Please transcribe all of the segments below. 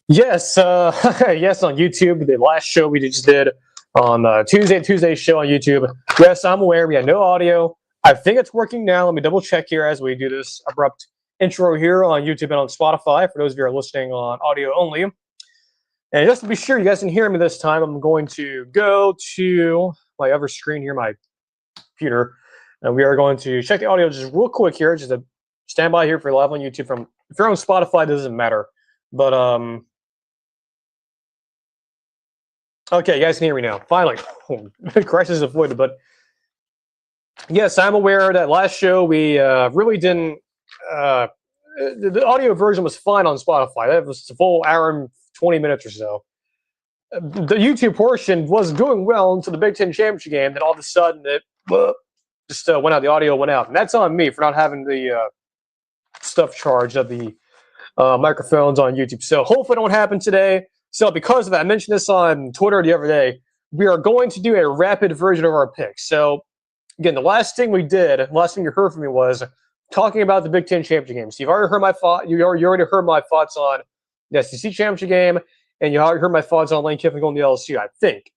Yes, yes, on YouTube. The last show we just did on Tuesday's show on YouTube. Yes, I'm aware we had no audio. I think it's working now. Let me double check here as we do this abrupt intro here on YouTube and on Spotify for those of you who are listening on audio only. And just to be sure you guys can hear me this time, I'm going to go to my other screen here, my computer, and we are going to check the audio just real quick here. Just to stand by here for live on YouTube. If you're on Spotify, it doesn't matter. But okay, you guys can hear me now. Finally, crisis avoided. But yes, I'm aware that last show we really didn't. The audio version was fine on Spotify. That was a full hour and 20 minutes or so. The YouTube portion was doing well until the Big Ten championship game. Then all of a sudden, it just went out. The audio went out, and that's on me for not having the stuff charged of the microphones on YouTube. So hopefully, it don't happen today. So because of that, I mentioned this on Twitter the other day, we are going to do a rapid version of our picks. So again, the last thing you heard from me was talking about the Big Ten championship game. So you've already heard my thought. You already heard my thoughts on the SEC championship game, and you already heard my thoughts on Lane Kiffin going to LSU. I think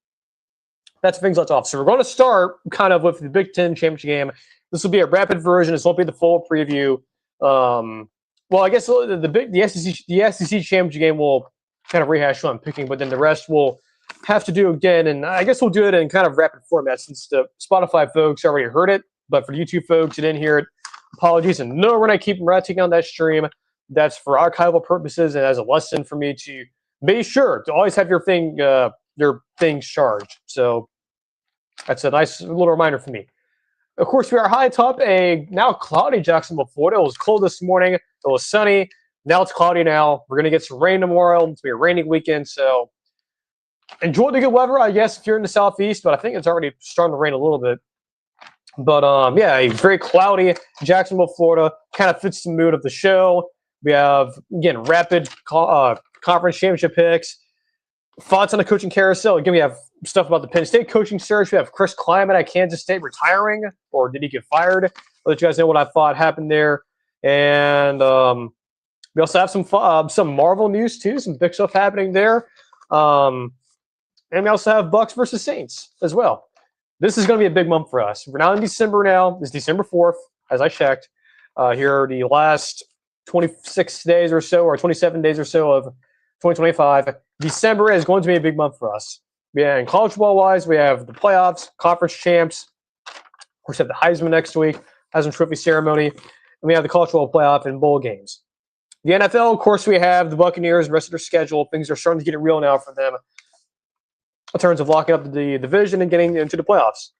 that's things left off. So we're going to start kind of with the Big Ten championship game. This will be a rapid version. This won't be the full preview. Well, I guess the SEC championship game will kind of rehash what I'm picking, but then the rest we'll have to do again, and I guess we'll do it in kind of rapid format since the Spotify folks already heard it, but for the YouTube folks who didn't hear it, apologies. And no, we're not taking on that stream. That's for archival purposes and as a lesson for me to be sure to always have your things charged. So that's a nice little reminder for me. Of course, we are high atop a now cloudy Jacksonville, Florida. It was cold this morning. It was sunny. Now it's cloudy now. We're going to get some rain tomorrow. It's going to be a rainy weekend, so enjoy the good weather, I guess, if you're in the southeast, but I think it's already starting to rain a little bit. But, yeah, a very cloudy Jacksonville, Florida. Kind of fits the mood of the show. We have, again, rapid conference championship picks. Thoughts on the coaching carousel. Again, we have stuff about the Penn State coaching search. We have Chris Kleiman at Kansas State retiring, or did he get fired? I'll let you guys know what I thought happened there. And we also have some Marvel news, too, some big stuff happening there. And we also have Bucs versus Saints as well. This is going to be a big month for us. We're now in December now. It's December 4th, as I checked. Here are the last 26 days or so, or 27 days or so of 2025. December is going to be a big month for us. Yeah, in college ball-wise, we have the playoffs, conference champs. Of course, we have the Heisman next week, Heisman Trophy ceremony. And we have the college ball playoff and bowl games. The NFL, of course, we have the Buccaneers, the rest of their schedule. Things are starting to get real now for them in terms of locking up the division and getting into the playoffs.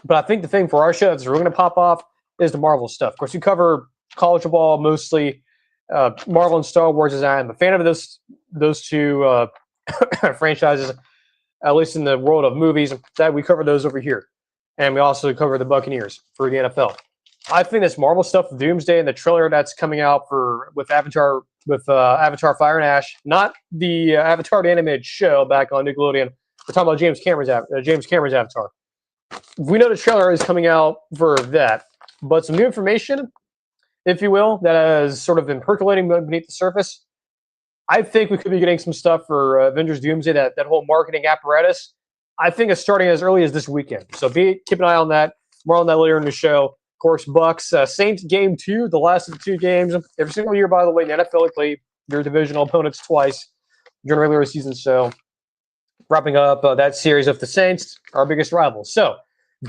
But I think the thing for our show that's really going to pop off is the Marvel stuff. Of course, we cover college ball mostly. Marvel and Star Wars, as I am a fan of those two franchises, at least in the world of movies, that we cover those over here. And we also cover the Buccaneers for the NFL. I think this Marvel stuff, Doomsday, and the trailer that's coming out with Avatar Fire and Ash, not the Avatar the animated show back on Nickelodeon. We're talking about James Cameron's Avatar. We know the trailer is coming out for that, but some new information, if you will, that has sort of been percolating beneath the surface. I think we could be getting some stuff for Avengers Doomsday, that whole marketing apparatus. I think it's starting as early as this weekend. So keep an eye on that. More on that later in the show. Of course, Bucs, Saints game 2, the last of the 2 games. Every single year, by the way, in the NFL, play your divisional opponents twice during the regular season. So wrapping up that series of the Saints, our biggest rivals. So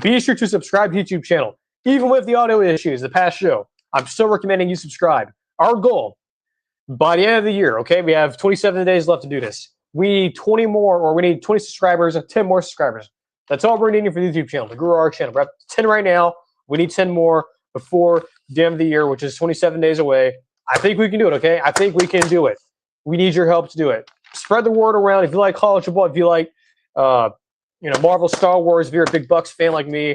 be sure to subscribe to the YouTube channel. Even with the audio issues, the past show, I'm still recommending you subscribe. Our goal, by the end of the year, okay, we have 27 days left to do this. We need 20 more, or we need 20 subscribers and 10 more subscribers. That's all we're needing for the YouTube channel to grow our channel. We're at 10 right now. We need 10 more before the end of the year, which is 27 days away. I think we can do it, okay? I think we can do it. We need your help to do it. Spread the word around. If you like college football, if you like Marvel, Star Wars, if you're a big Bucs fan like me,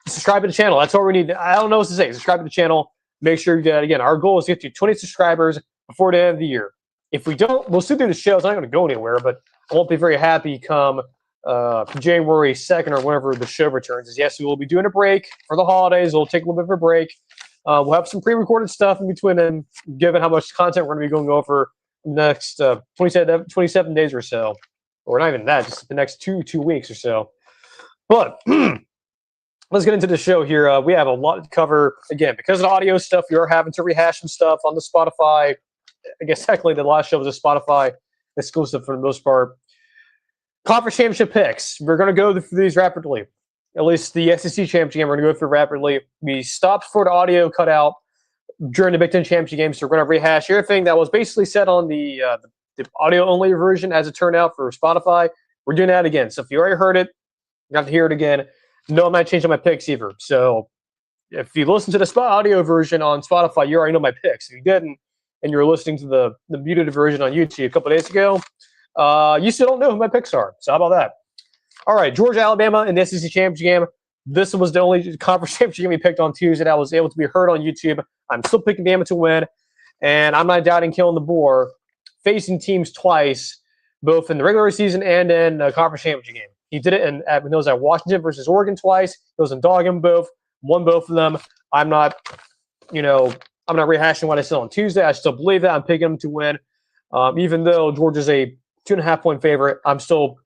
subscribe to the channel. That's all we need. I don't know what to say. Subscribe to the channel. Make sure you get, again, our goal is to get to 20 subscribers before the end of the year. If we don't, we'll still do the show. It's not going to go anywhere, but I won't be very happy come January 2nd or whenever the show returns. Is yes, we will be doing a break for the holidays. We'll take a little bit of a break. We'll have some pre-recorded stuff in between, and given how much content we're going to be going over next 27 days or so, or not even that, just the next two weeks or so. But let's get into the show here. We have a lot to cover. Again, because of the audio stuff, we are having to rehash some stuff on the Spotify. I guess technically the last show was a Spotify exclusive for the most part. Conference championship picks. We're going to go through these rapidly. At least the SEC championship game, we're going to go through rapidly. We stopped for the audio cutout during the Big Ten championship game, so we're going to rehash everything that was basically said on the audio-only version, as it turned out for Spotify. We're doing that again. So if you already heard it, you have to hear it again. No, I'm not changing my picks either. So if you listen to the audio version on Spotify, you already know my picks. If you didn't, and you're listening to the muted version on YouTube a couple of days ago, you still don't know who my picks are. So how about that? All right, Georgia, Alabama in the SEC championship game. This was the only conference championship game we picked on Tuesday that was able to be heard on YouTube. I'm still picking Bama to win, and I'm not doubting Kalen DeBoer facing teams twice, both in the regular season and in the conference championship game. He did it when he was at Washington versus Oregon twice. He was in dogging both, won both of them. I'm not rehashing what I said on Tuesday. I still believe that. I'm picking him to win. Even though Georgia's a 2.5-point favorite, I'm still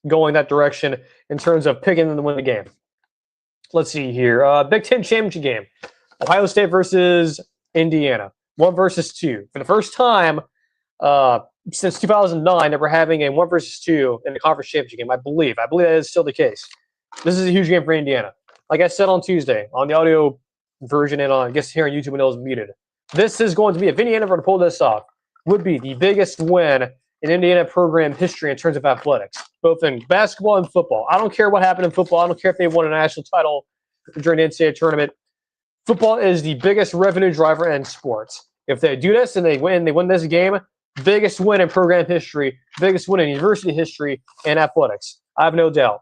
going that direction in terms of picking them to win the game. Let's see here. Big Ten championship game. Ohio State versus Indiana. 1 versus 2. For the first time since 2009 that we're having a 1 versus 2 in the conference championship game, I believe. I believe that is still the case. This is a huge game for Indiana. Like I said on Tuesday, on the audio version and on, I guess, here on YouTube when it was muted. This is going to be, if Indiana were to pull this off, would be the biggest win in Indiana program history in terms of athletics, both in basketball and football. I don't care what happened in football. I don't care if they won a national title during the NCAA tournament. Football is the biggest revenue driver in sports. If they do this and they win this game, biggest win in program history, biggest win in university history and athletics. I have no doubt.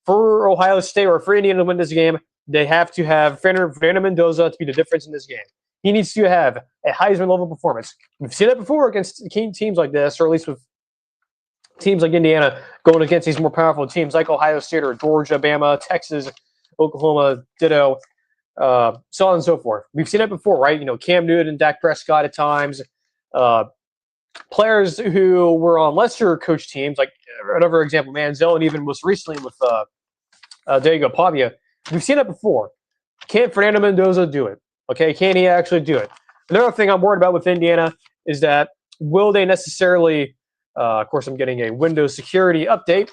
For Ohio State or for Indiana to win this game, they have to have Fernando Mendoza to be the difference in this game. He needs to have a Heisman-level performance. We've seen it before against teams like this, or at least with teams like Indiana going against these more powerful teams like Ohio State or Georgia, Bama, Texas, Oklahoma, ditto, so on and so forth. We've seen it before, right? Cam Newton and Dak Prescott at times. Players who were on lesser coach teams, like another example, Manziel, and even most recently with Diego Pavia. We've seen it before. Can Fernando Mendoza do it? Okay, can he actually do it? Another thing I'm worried about with Indiana is that will they necessarily, of course, I'm getting a Windows security update.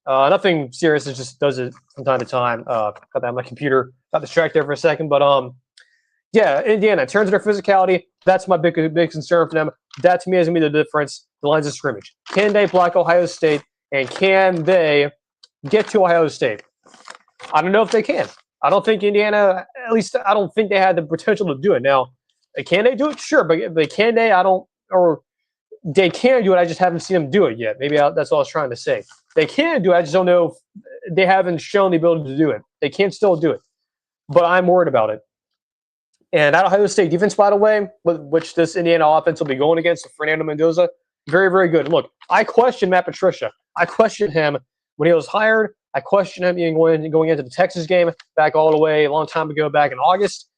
Nothing serious, it just does it from time to time. Got that on my computer. Got distracted there for a second, but yeah, Indiana, in terms of their physicality, that's my big concern for them. That to me is going to be the difference, the lines of scrimmage. Can they block Ohio State, and can they get to Ohio State? I don't know if they can. I don't think Indiana, at least I don't think they had the potential to do it. Now, can they do it? Sure, but can they? Or they can do it. I just haven't seen them do it yet. Maybe that's what I was trying to say. They can do it. I just don't know if they haven't shown the ability to do it. They can still do it, but I'm worried about it. And that Ohio State defense, by the way, which this Indiana offense will be going against Fernando Mendoza, very, very good. Look, I question Matt Patricia. I questioned him when he was hired. I questioned him going into the Texas game back all the way a long time ago, back in August.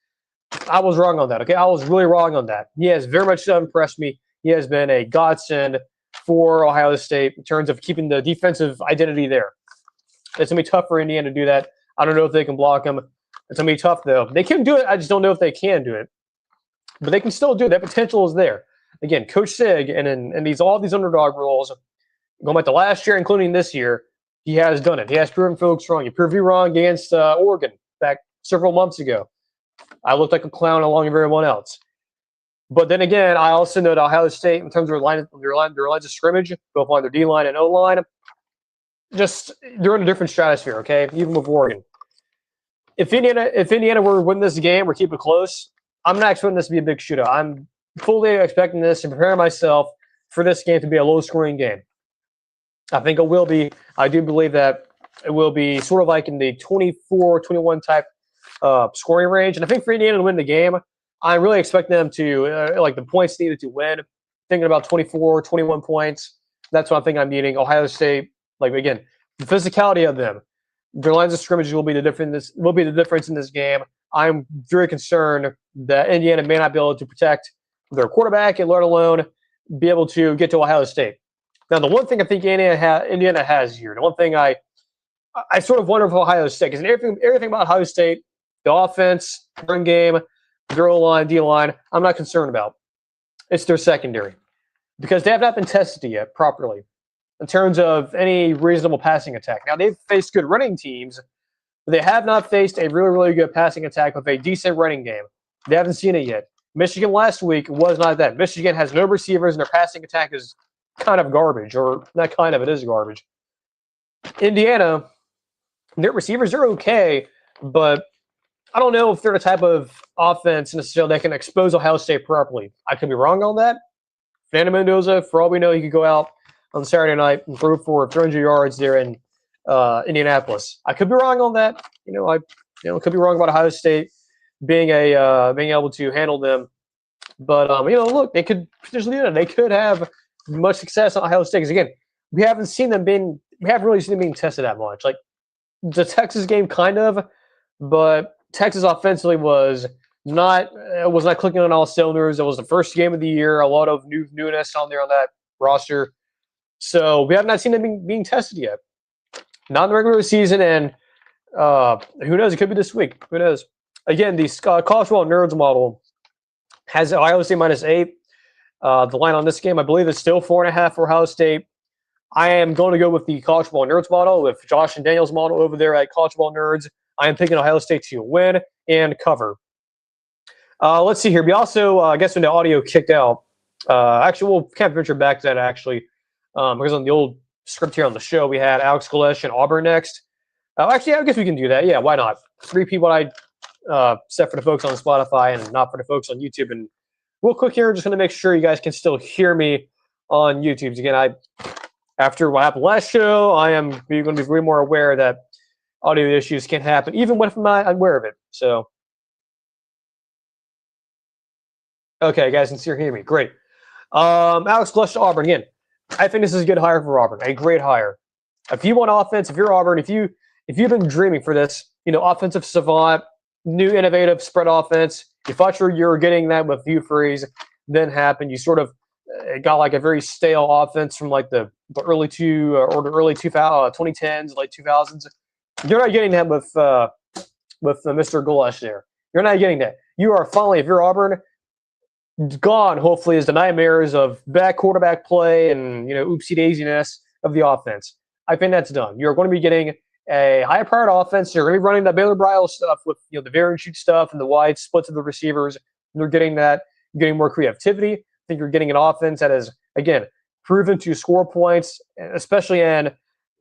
I was wrong on that, okay? I was really wrong on that. He has very much impressed me. He has been a godsend for Ohio State in terms of keeping the defensive identity there. It's going to be tough for Indiana to do that. I don't know if they can block him. It's going to be tough, though. They can do it. I just don't know if they can do it. But they can still do it. That potential is there. Again, Coach Sig and all these underdog roles, going back to last year, including this year, he has done it. He has proven folks wrong. He proved me wrong against Oregon back several months ago. I looked like a clown along with everyone else. But then again, I also know that Ohio State, in terms of their lines of scrimmage, both on their D-line and O-line, they're in a different stratosphere, okay? Even with Oregon. If Indiana were to win this game or keep it close, I'm not expecting this to be a big shootout. I'm fully expecting this and preparing myself for this game to be a low-scoring game. I think it will be. I do believe that it will be sort of like in the 24-21 type scoring range. And I think for Indiana to win the game, I'm really expecting them to, like the points needed to win, thinking about 24, 21 points. That's what I think I'm needing. Ohio State, like, again, the physicality of them, their lines of scrimmage will be the difference in this game. I'm very concerned that Indiana may not be able to protect their quarterback, and let alone be able to get to Ohio State. Now, the one thing I think Indiana has here, the one thing I sort of wonder if Ohio State, because everything about Ohio State, the offense, run game, their O-line, D-line, I'm not concerned about. It's their secondary, because they have not been tested yet properly in terms of any reasonable passing attack. Now, they've faced good running teams, but they have not faced a really, really good passing attack with a decent running game. They haven't seen it yet. Michigan last week was not that. Michigan has no receivers, and their passing attack is kind of garbage, or not kind of, it is garbage. Indiana, their receivers are okay, but I don't know if they're the type of offense necessarily that can expose Ohio State properly. I could be wrong on that. Fernando Mendoza, for all we know, he could go out on Saturday night and throw for 300 yards there in Indianapolis. I could be wrong on that. I could be wrong about Ohio State being able to handle them. But look, they could potentially do that. They could have much success on Ohio State. Because again, we haven't really seen them being tested that much. Like the Texas game, kind of, but Texas offensively was not clicking on all cylinders. It was the first game of the year. A lot of newness on there on that roster. So we have not seen them being tested yet. Not in the regular season, and who knows? It could be this week. Who knows? Again, the College Football Nerds model has Ohio State -8. The line on this game, I believe, is still 4.5 for Ohio State. I am going to go with the College Football Nerds model, with Josh and Daniel's model over there at College Football Nerds. I am picking Ohio State to win and cover. Let's see here. We also, I guess when the audio kicked out, actually, we'll kind of venture back to that, actually, because on the old script here on the show, we had Alex Galesh and Auburn next. Actually, I guess we can do that. Yeah, why not? 3 people I set for the folks on Spotify and not for the folks on YouTube. And real quick here, just going to make sure you guys can still hear me on YouTube. Again, after what happened last show, I am going to be way more aware that audio issues can happen, even when I'm not aware of it. So, okay, guys can still hear me. Great. Alex Galesh to Auburn again. I think this is a good hire for Auburn. A great hire. If you want offense, if you're Auburn, if you've been dreaming for this, offensive savant, new innovative spread offense, you thought you were getting that with Hugh Freeze, then happened. You sort of got like a very stale offense from like the early 2010s, late 2000s. You're not getting that with Mr. Galesh there. You're not getting that. You are finally, if you're Auburn, gone, hopefully, is the nightmares of bad quarterback play and oopsie daisiness of the offense. I think that's done. You're going to be getting a high powered offense. You're going to be running that Baylor Brile stuff with the veer and shoot stuff and the wide splits of the receivers. You're getting that. You're getting more creativity. I think you're getting an offense that is, again, proven to score points, especially in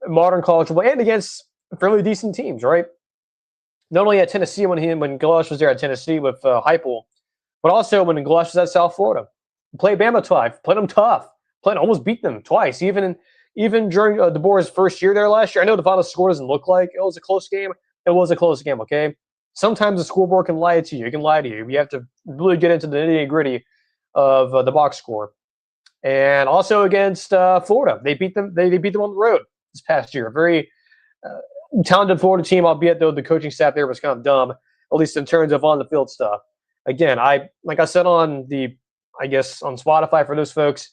modern college football and against fairly decent teams, right? Not only at Tennessee when Galesh was there at Tennessee with Heupel, but also when Galesh was at South Florida. Played Bama twice, played them tough, almost beat them twice, even during DeBoer's first year there last year. I know the final score doesn't look like it was a close game. It was a close game, okay? Sometimes the scoreboard can lie to you. It can lie to you. You have to really get into the nitty-gritty of the box score. And also against Florida, they beat them. They beat them on the road this past year. A very talented Florida team, albeit though the coaching staff there was kind of dumb, at least in terms of on the field stuff. Again, like I said on Spotify for those folks,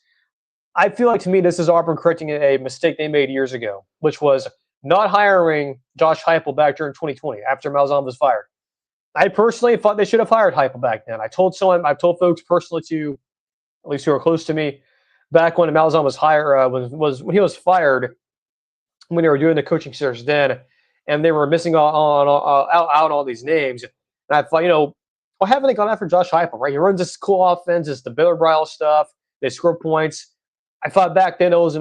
I feel like to me this is Auburn correcting a mistake they made years ago, which was not hiring Josh Heupel back during 2020 after Malzahn was fired. I personally thought they should have hired Heupel back then. I've told folks personally to, at least who are close to me, back when Malzahn was hired, when he was fired, when they were doing the coaching search then, and they were missing out on all these names. And I thought, why haven't they gone after Josh Heupel, right? He runs this cool offense. It's the Baylor Brile stuff. They score points. I thought back then it was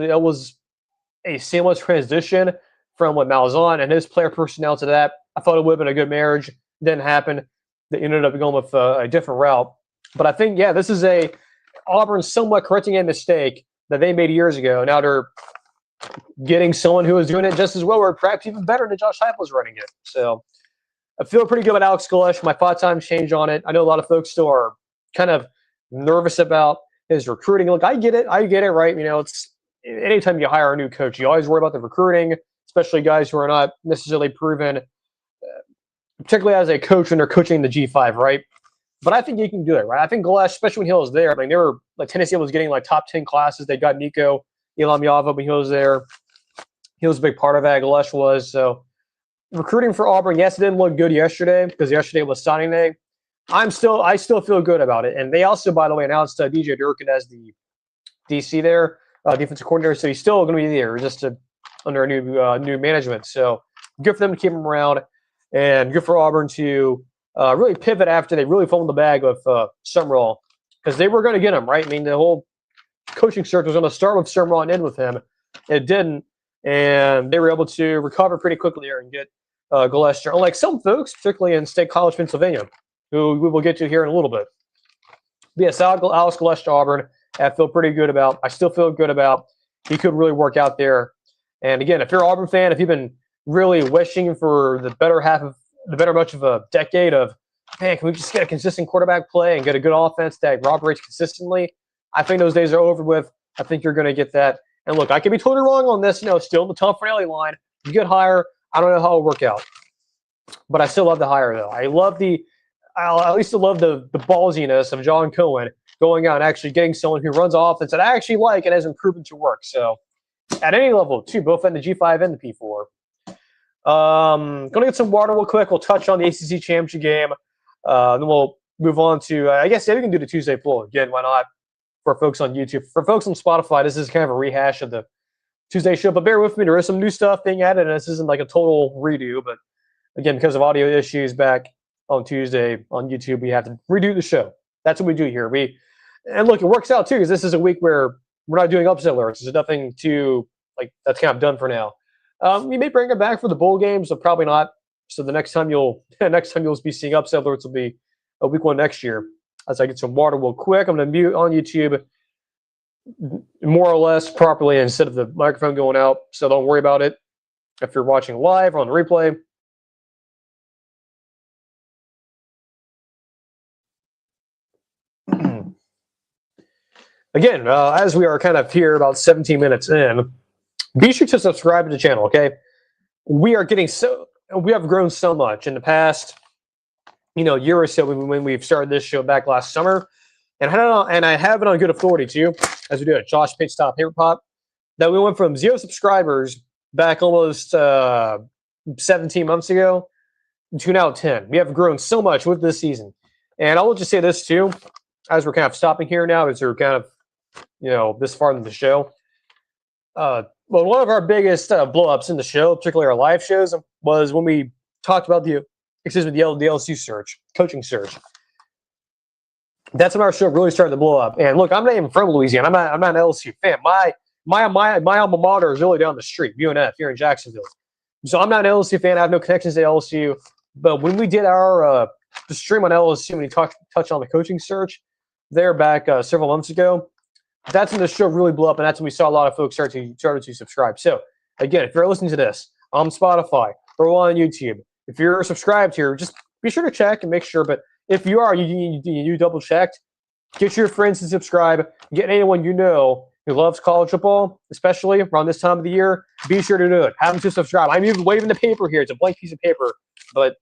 a seamless transition from what Malzahn and his player personnel to that. I thought it would have been a good marriage. Didn't happen. They ended up going with a different route. But I think, this is Auburn somewhat correcting a mistake that they made years ago. Now they're getting someone who is doing it just as well, or perhaps even better than Josh Heupel is running it. So I feel pretty good about Alex Galesh. My thoughts haven't changed on it. I know a lot of folks still are kind of nervous about his recruiting. Look, I get it, right? It's anytime you hire a new coach, you always worry about the recruiting, especially guys who are not necessarily proven, particularly as a coach when they're coaching the G5, right? But I think he can do it, right? I think Galesh, especially when he was there, I mean, they were like Tennessee was getting like top 10 classes. They got Nico Ilamyava when he was there. He was a big part of that. Galesh was. So recruiting for Auburn, yes, it didn't look good yesterday because yesterday was signing day. I still feel good about it. And they also, by the way, announced DJ Durkin as the DC there, defensive coordinator. So he's still going to be there, just under a new management. So good for them to keep him around, and good for Auburn to really pivot after they really fumbled the bag with Summerall, because they were going to get him, right. I mean, the whole coaching search was going to start with Summerall and end with him. It didn't, and they were able to recover pretty quickly there and get Gillespie. Unlike some folks, particularly in State College, Pennsylvania, who we will get to here in a little bit. But yes, Alex Gillespie, Auburn, I feel pretty good about. I still feel good about. He could really work out there. And again, if you're an Auburn fan, if you've been really wishing for the better much of a decade of, man, can we just get a consistent quarterback play and get a good offense that operates consistently? I think those days are over with. I think you're going to get that. And look, I could be totally wrong on this. Still in the Tom Fornelli line. You get higher. I don't know how it'll work out, but I still love the hire though. I at least love the ballsiness of John Cohen going out and actually getting someone who runs offense that I actually like and has been proven to work. So at any level, too, both in the G5 and the P4. Going to get some water real quick. We'll touch on the ACC championship game. Then we'll move on to, I guess, we can do the Tuesday poll. Again, why not? For folks on YouTube. For folks on Spotify, this is kind of a rehash of the Tuesday show. But bear with me. There is some new stuff being added, and this isn't like a total redo. But again, because of audio issues back on Tuesday on YouTube, we have to redo the show. That's what we do here. And look, it works out, too, because this is a week where we're not doing upset alerts. There's nothing to, that's kind of done for now. We may bring it back for the bowl games, but probably not. So the next time you'll be seeing upset alerts will be a week one next year. As I get some water real quick, I'm going to mute on YouTube more or less properly instead of the microphone going out. So don't worry about it if you're watching live or on the replay. Again, as we are kind of here about 17 minutes in, be sure to subscribe to the channel, okay? We have grown so much in the past, year or so when we've started this show back last summer. And I have it on good authority, too, as we do at Josh Pitstop Paper Pop, that we went from 0 subscribers back almost 17 months ago to now 10. We have grown so much with this season. And I will just say this, too, as we're kind of stopping here now, as we're kind of, this far in the show. Well, one of our biggest blow-ups in the show, particularly our live shows, was when we talked about the LSU coaching search. That's when our show really started to blow up. And look, I'm not even from Louisiana. I'm not an LSU fan. My alma mater is really down the street, UNF, here in Jacksonville. So I'm not an LSU fan. I have no connections to LSU. But when we did our the stream on LSU, when we touched on the coaching search there back several months ago, that's when the show really blew up, and that's when we saw a lot of folks started to subscribe. So, again, if you're listening to this on Spotify or on YouTube, if you're subscribed here, just be sure to check and make sure. But if you are, you double-checked, get your friends to subscribe. Get anyone you know who loves college football, especially around this time of the year, be sure to do it. Have them to subscribe. I'm even waving the paper here. It's a blank piece of paper, but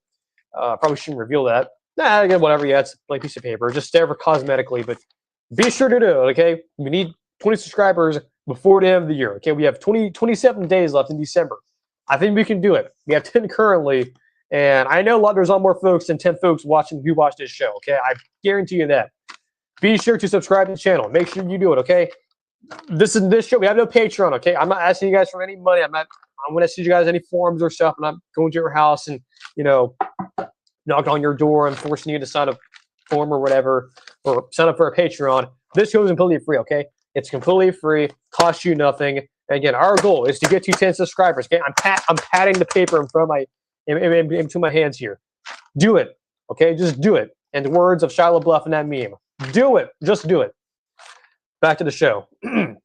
probably shouldn't reveal that. Again, whatever. Yeah, it's a blank piece of paper. Just there for cosmetically, but be sure to do it, okay? We need 20 subscribers before the end of the year, okay? We have 27 days left in December. I think we can do it. We have 10 currently, and I know there's a lot more folks than 10 folks who watch this show, okay? I guarantee you that. Be sure to subscribe to the channel. Make sure you do it, okay? This show. We have no Patreon, okay? I'm not asking you guys for any money. I'm going to send you guys any forms or stuff. I'm not going to your house and, knock on your door and forcing you to sign a form or whatever, or sign up for a Patreon. This show is completely free, okay? It's completely free, costs you nothing. And again, our goal is to get to 10 subscribers. Okay, I'm patting the paper in front of into my hands here. Do it, okay? Just do it. In the words of Shia LaBeouf in that meme, do it. Just do it. Back to the show. The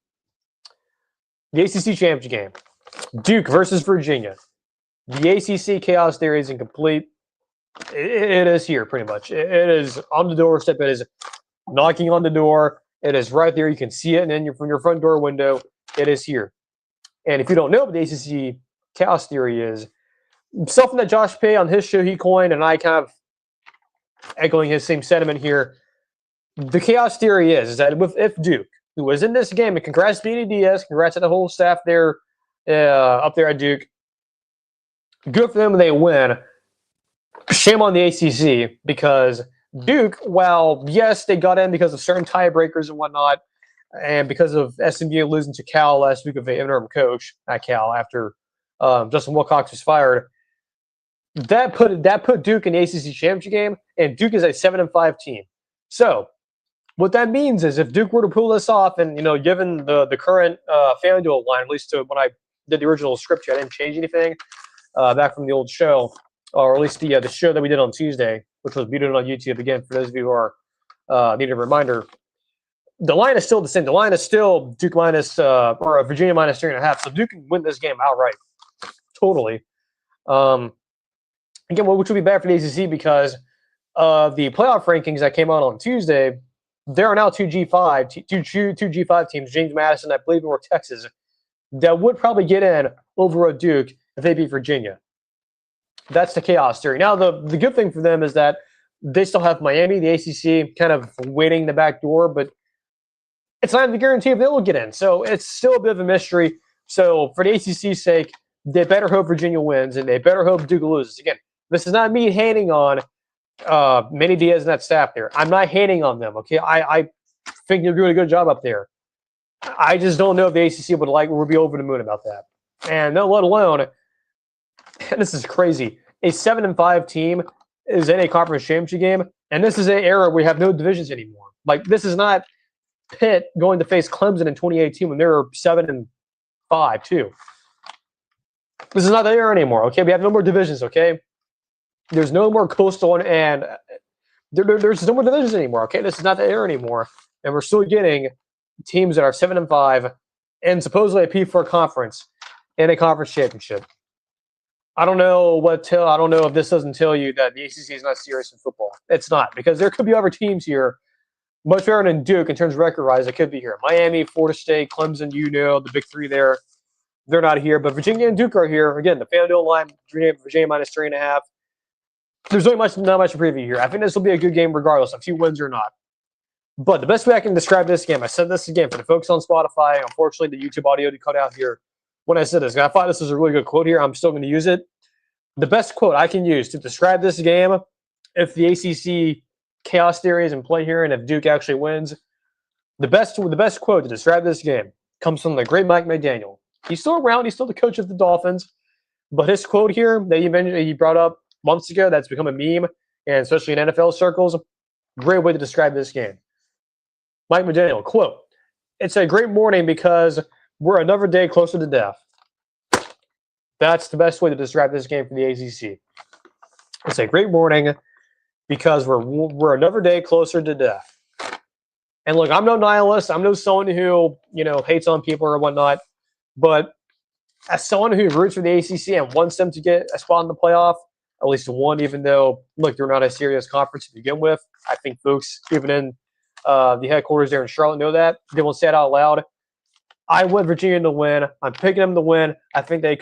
ACC championship game, Duke versus Virginia. The ACC chaos theory is incomplete. It is here, pretty much. It is on the doorstep. It is knocking on the door. It is right there. You can see it, and then from your front door window, it is here. And if you don't know what the ACC chaos theory is, something that Josh Pay on his show he coined, and I kind of echoing his same sentiment here. The chaos theory is that if Duke, who was in this game, and congrats to Beanie Diaz, congrats to the whole staff there, up there at Duke. Good for them when they win. Shame on the ACC because Duke, while yes, they got in because of certain tiebreakers and whatnot, and because of SMU losing to Cal last week of the interim coach at Cal after Justin Wilcox was fired, that put Duke in the ACC championship game, and Duke is a 7-5 team. So what that means is if Duke were to pull this off, and given the current FanDuel line, at least to when I did the original script here, I didn't change anything back from the old show, or at least the show that we did on Tuesday, which was viewed on YouTube. Again, for those of you who are need a reminder, the line is still the same. The line is still Duke minus or Virginia minus 3.5. So Duke can win this game outright, totally. Again, which would be bad for the ACC because of the playoff rankings that came out on Tuesday. There are now two G5 teams, James Madison, I believe, or Texas, that would probably get in over a Duke if they beat Virginia. That's the chaos theory. Now, the good thing for them is that they still have Miami, the ACC, kind of waiting the back door, but it's not even a guarantee if they will get in. So it's still a bit of a mystery. So for the ACC's sake, they better hope Virginia wins, and they better hope Duke loses. Again, this is not me hating on Manny Diaz and that staff there. I'm not hating on them, okay? I think they're doing a good job up there. I just don't know if the ACC would be over the moon about that. And let alone, and this is crazy, a 7-5 team is in a conference championship game, and this is an era where we have no divisions anymore. Like, this is not Pitt going to face Clemson in 2018 when they were 7-5 too. This is not the era anymore, okay? We have no more divisions, okay? There's no more coastal and there's no more divisions anymore, okay? This is not the era anymore. And we're still getting teams that are 7-5 and supposedly a P4 conference in a conference championship. I don't know if this doesn't tell you that the ACC is not serious in football. It's not, because there could be other teams here much better than Duke in terms of record-wise that could be here. Miami, Florida State, Clemson, the big three there. They're not here, but Virginia and Duke are here. Again, the FanDuel line, Virginia minus 3.5. There's really not much to preview here. I think this will be a good game regardless of who wins or not. But the best way I can describe this game, I said this again for the folks on Spotify. Unfortunately, the YouTube audio did cut out here when I said this. I thought this was a really good quote here. I'm still going to use it. The best quote I can use to describe this game, if the ACC chaos theory is in play here and if Duke actually wins, the best quote to describe this game comes from the great Mike McDaniel. He's still around. He's still the coach of the Dolphins. But his quote here that he brought up months ago, that's become a meme, and especially in NFL circles, great way to describe this game. Mike McDaniel, quote, "It's a great morning because we're another day closer to death." That's the best way to describe this game for the ACC. It's a great morning because we're another day closer to death. And look, I'm no nihilist. I'm no someone who hates on people or whatnot. But as someone who roots for the ACC and wants them to get a spot in the playoff, at least one, even though, look, they're not a serious conference to begin with. I think folks, even in the headquarters there in Charlotte, know that. They won't say it out loud. I want Virginia to win. I'm picking them to win. I think they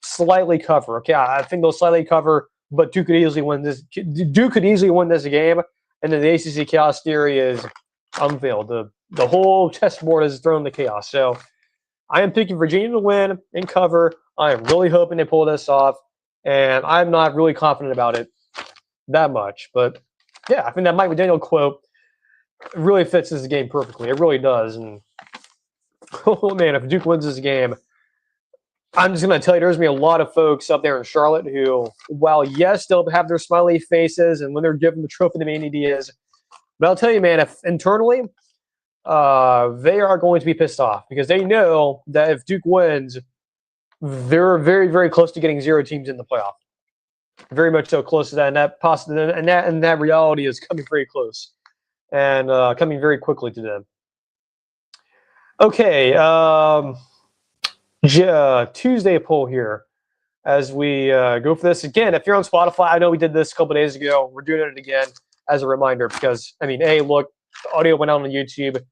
slightly cover. Okay, I think they'll slightly cover, but Duke could easily win this. Duke could easily win this game, and then the ACC chaos theory is unveiled. The whole chessboard is thrown in the chaos. So I am picking Virginia to win and cover. I am really hoping they pull this off, and I'm not really confident about it that much. But yeah, I think that Mike McDaniel quote really fits this game perfectly. It really does. And oh man, if Duke wins this game, I'm just going to tell you, there's going to be a lot of folks up there in Charlotte who, while yes, they'll have their smiley faces and when they're given the trophy to Manny Diaz, but I'll tell you, man, if internally, they are going to be pissed off because they know that if Duke wins, they're very, very close to getting 0 teams in the playoff. Very much so close to that, and that reality is coming very close and coming very quickly to them. Okay, Tuesday poll here as we go for this. Again, if you're on Spotify, I know we did this a couple days ago. We're doing it again as a reminder because, look, the audio went out on YouTube,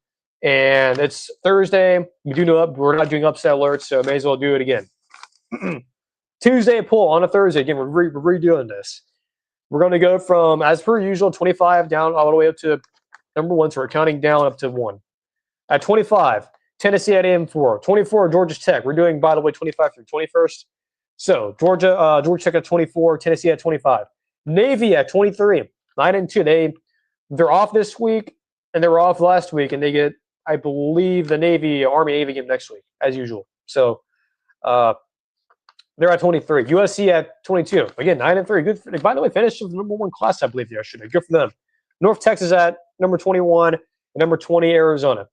and it's Thursday. We're not doing upset alerts, so may as well do it again. Tuesday poll on a Thursday. Again, we're redoing this. We're going to go from, as per usual, 25 down all the way up to number 1. So we're counting down up to 1. At 25, Tennessee at AM4. 24, Georgia Tech. We're doing, by the way, 25 through 21st. So Georgia Tech at 24, Tennessee at 25. Navy at 23, 9-2. They're off this week, and they were off last week, and they get, I believe, the Army-Navy game next week, as usual. So they're at 23. USC at 22. Again, 9-3. Good. By the way, finished with the number 1 class, I believe, yesterday. Good for them. North Texas at number 21, and number 20, Arizona.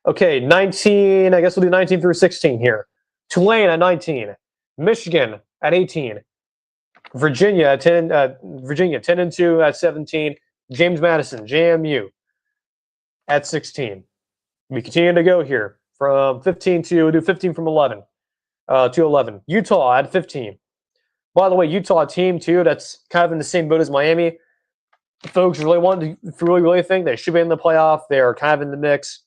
Okay, 19. I guess we'll do 19 through 16 here. Tulane at 19. Michigan at 18. Virginia at 10. Virginia 10-2 at 17. James Madison, JMU, at 16. We continue to go here from 15 to, we'll do 15 from 11 to 11. Utah at 15. By the way, Utah team too, that's kind of in the same boat as Miami. Folks really think they should be in the playoff. They're kind of in the mix.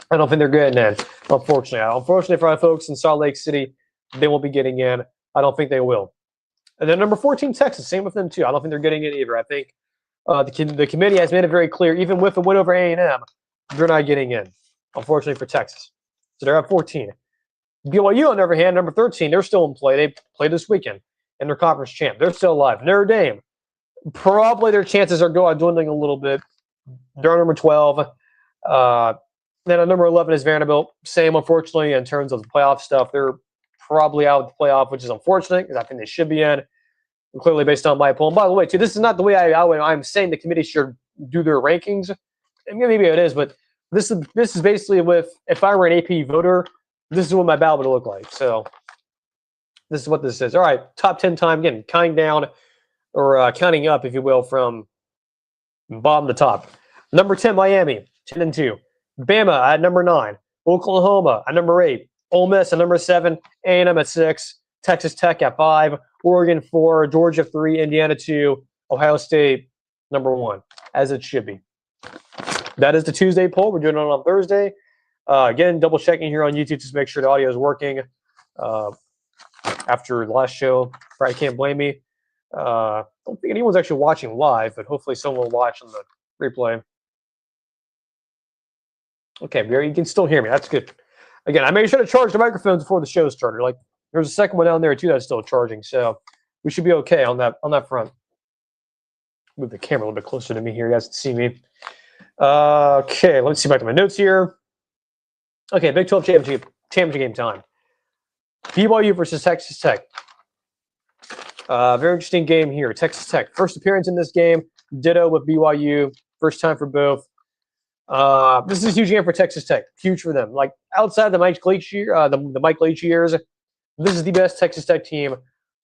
I don't think they're getting in, unfortunately. Unfortunately for our folks in Salt Lake City, they won't be getting in. I don't think they will. And then number 14, Texas, same with them too. I don't think they're getting in either. I think the committee has made it very clear, even with the win over A&M, they're not getting in, unfortunately for Texas. So they're at 14. BYU, on the other hand, number 13, they're still in play. They played this weekend in their conference champ. They're still alive. Notre Dame, probably their chances are dwindling a little bit. They're number 12. Then at number 11 is Vanderbilt. Same, unfortunately, in terms of the playoff stuff. They're probably out of the playoff, which is unfortunate because I think they should be in, clearly based on my poll. And by the way, too, this is not the way I'm saying the committee should do their rankings. I mean, maybe it is, but this is basically with, if I were an AP voter, this is what my ballot would look like. So this is what this is. All right, top 10 time, again, counting down or counting up, if you will, from bottom to top. Number 10, Miami, 10-2. Bama at number 9. Oklahoma at number 8. Ole Miss at number 7. A&M at 6. Texas Tech at 5. Oregon 4. Georgia 3. Indiana 2. Ohio State number 1, as it should be. That is the Tuesday poll. We're doing it on Thursday. Again, double checking here on YouTube just to make sure the audio is working. After the last show, probably can't blame me. I don't think anyone's actually watching live, but hopefully someone will watch on the replay. Okay, Barry, you can still hear me. That's good. Again, I made sure to charge the microphones before the show started. Like, there's a second one down there too that's still charging, so we should be okay on that front. Move the camera a little bit closer to me here. You guys can see me. Okay, let's see back to my notes here. Okay, Big 12 championship game time. BYU versus Texas Tech. Very interesting game here. Texas Tech, first appearance in this game. Ditto with BYU. First time for both. This is a huge game for Texas Tech. Huge for them. Like, outside the Mike Leach years, this is the best Texas Tech team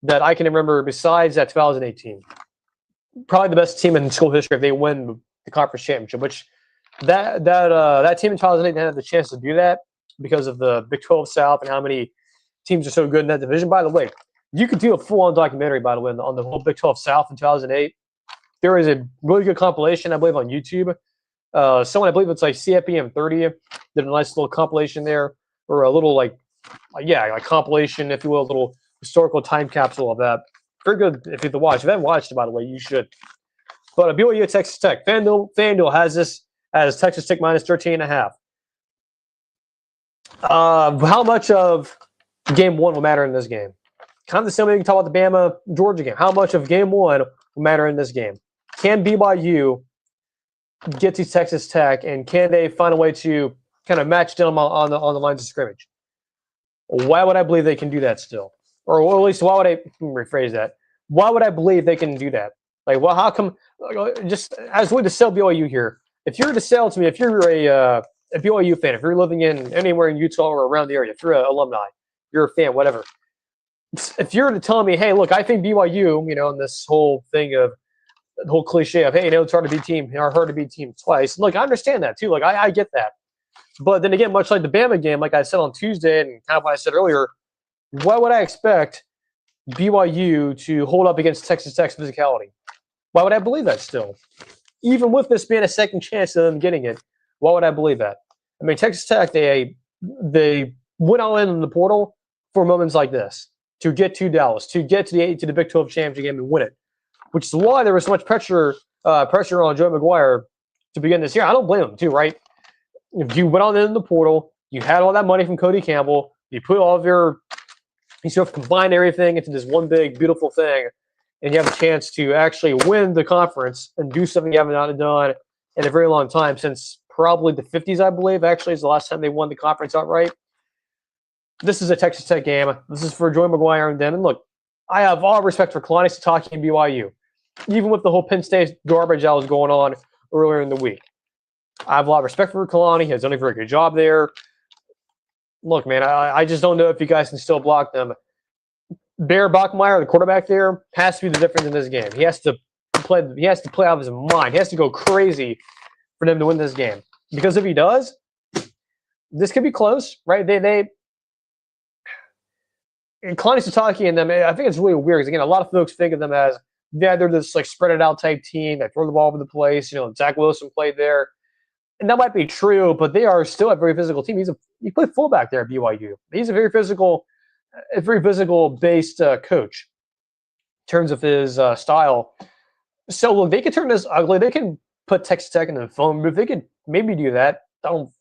that I can remember besides that 2018. Probably the best team in school history if they win the conference championship, which that team in 2008 didn't have the chance to do that because of the Big 12 South and how many teams are so good in that division. By the way, you could do a full-on documentary, by the way, on the whole Big 12 South in 2008. There is a really good compilation, I believe, on YouTube. Someone, I believe it's like CFBM 30, did a nice little compilation there, or a little like compilation, if you will, a little historical time capsule of that. Very good if you have to watch. If you haven't watched it, by the way, you should. But BYU, Texas Tech. FanDuel has this as Texas Tech minus 13.5. How much of game one will matter in this game? Kind of the same way you can talk about the Bama-Georgia game. How much of game one will matter in this game? Can BYU get to Texas Tech, and can they find a way to kind of match them on the lines of scrimmage? Why would I believe they can do that still? Or at least, why would I rephrase that? Why would I believe they can do that? Like, well, how come? Just as a way to sell BYU here, if you were to sell to me, if you're a BYU fan, if you're living in anywhere in Utah or around the area, if you're an alumni, you're a fan, whatever. If you're to tell me, hey, look, I think BYU, and this whole thing of the whole cliche of, hey, it's hard to beat team, or hard to beat team twice. Look, I understand that too. Like, I get that. But then again, much like the Bama game, like I said on Tuesday, and kind of what I said earlier, why would I expect BYU to hold up against Texas Tech's physicality? Why would I believe that still? Even with this being a second chance of them getting it, why would I believe that? I mean, Texas Tech, they went all in the portal for moments like this, to get to Dallas, to get to the Big 12 championship game and win it. which is why there was so much pressure on Joe McGuire to begin this year. I don't blame him too, right? If you went on in the portal, you had all that money from Cody Campbell, you put all of you sort of combined everything into this one big, beautiful thing, and you have a chance to actually win the conference and do something you haven't done in a very long time, since probably the 50s, I believe, actually, is the last time they won the conference outright. This is a Texas Tech game. This is for Joey McGuire and them. And look, I have all respect for Kalani Sitake and BYU, even with the whole Penn State garbage that was going on earlier in the week. I have a lot of respect for Kalani. He has done a very good job there. Look, man, I just don't know if you guys can still block them. Bear Bachmeier, the quarterback there, has to be the difference in this game. He has to play out of his mind. He has to go crazy for them to win this game. Because if he does, this could be close, right? And Kalani Sitake and them, I think it's really weird because, again, a lot of folks think of them as, yeah, they're this like spread it out type team. They throw the ball over the place. Zach Wilson played there. And that might be true, but they are still a very physical team. He played fullback there at BYU. He's a very physical based coach in terms of his style. So look, they could turn this ugly. They can put Texas Tech in the phone booth. They could maybe do that. I don't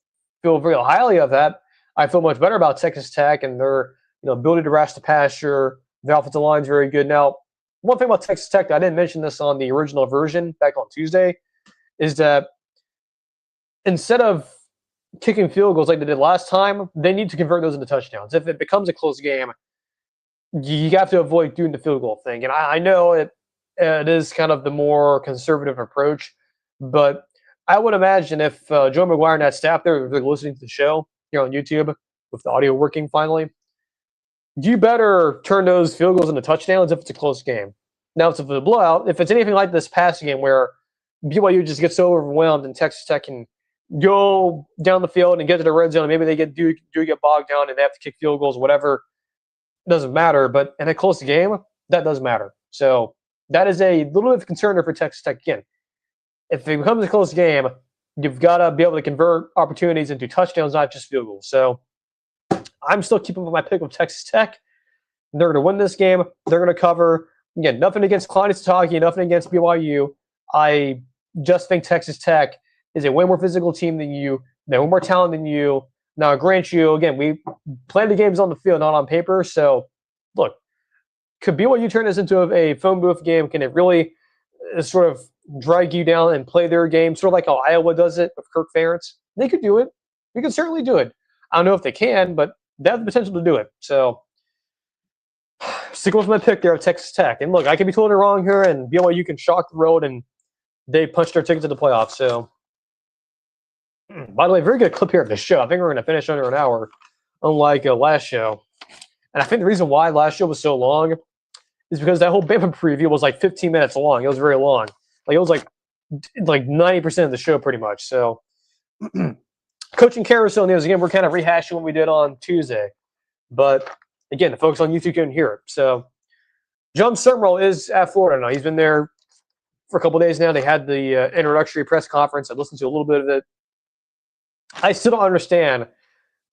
feel very highly of that. I feel much better about Texas Tech and their ability to rush the passer. The offensive line is very good. Now, one thing about Texas Tech, I didn't mention this on the original version back on Tuesday, is that instead of kicking field goals like they did last time, they need to convert those into touchdowns. If it becomes a close game, you have to avoid doing the field goal thing. And I know it is kind of the more conservative approach, but I would imagine if Joe McGuire and that staff there, if they're listening to the show here on YouTube with the audio working finally, you better turn those field goals into touchdowns if it's a close game. Now, if it's a blowout, if it's anything like this passing game where BYU just gets so overwhelmed and Texas Tech can go down the field and get to the red zone, and maybe they get bogged down and they have to kick field goals, whatever, doesn't matter. But in a close game, that does matter. So that is a little bit of a concern for Texas Tech. Again, if it becomes a close game, you've got to be able to convert opportunities into touchdowns, not just field goals. So I'm still keeping with my pick of Texas Tech. They're going to win this game. They're going to cover. Again, nothing against Kalani Sitake, nothing against BYU. I just think Texas Tech is a way more physical team than you. They have more talent than you. Now, grant you, again, we play the games on the field, not on paper. So, look, could BYU turn this into a phone booth game? Can it really sort of drag you down and play their game, sort of like how Iowa does it with Kirk Ferentz? They could do it. They could certainly do it. I don't know if they can, but they have the potential to do it. So, stick with my pick there of Texas Tech. And look, I can be totally wrong here, and BYU can shock the road, and they punched their ticket to the playoffs. So, by the way, very good clip here of the show. I think we're going to finish under an hour, unlike last show. And I think the reason why last show was so long is because that whole Bama preview was like 15 minutes long. It was very long. Like, it was like 90% of the show pretty much. So, Coaching Carousel news. Again, we're kind of rehashing what we did on Tuesday. But, again, the folks on YouTube couldn't hear it. So, John Summerall is at Florida now. He's been there for a couple of days now. They had the introductory press conference. I listened to a little bit of it. I still don't understand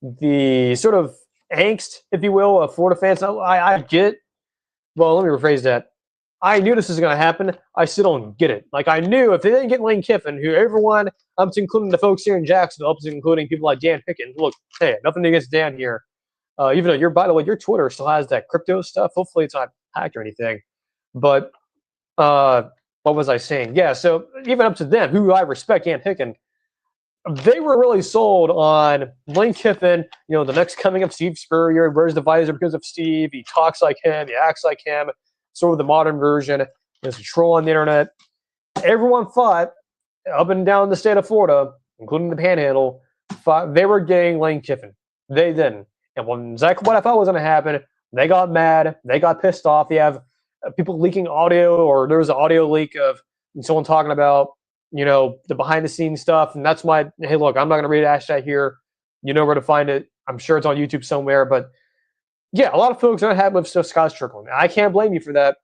the sort of angst, if you will, of Florida fans. I get – well, let me rephrase that. I knew this was going to happen. I still don't get it. Like, I knew if they didn't get Lane Kiffin, who everyone – up to including the folks here in Jacksonville, up to including people like Dan Pickens. Look, hey, nothing against Dan here. Even though by the way, your Twitter still has that crypto stuff. Hopefully it's not hacked or anything. But what was I saying? Yeah, so even up to them, who I respect, Dan Pickens, they were really sold on Lane Kiffin, the next coming of Steve Spurrier. Wears the visor because of Steve. He talks like him. He acts like him. Sort of the modern version. There's a troll on the internet. Everyone thought, up and down the state of Florida, including the Panhandle, thought they were getting Lane Kiffin. They didn't. And when exactly what I thought was going to happen, they got mad. They got pissed off. You have people leaking audio, or there was an audio leak of someone talking about, the behind-the-scenes stuff. And that's why, hey, look, I'm not going to rehash that here. You know where to find it. I'm sure it's on YouTube somewhere. But, yeah, a lot of folks aren't happy with stuff Scott's trickling. I can't blame you for that.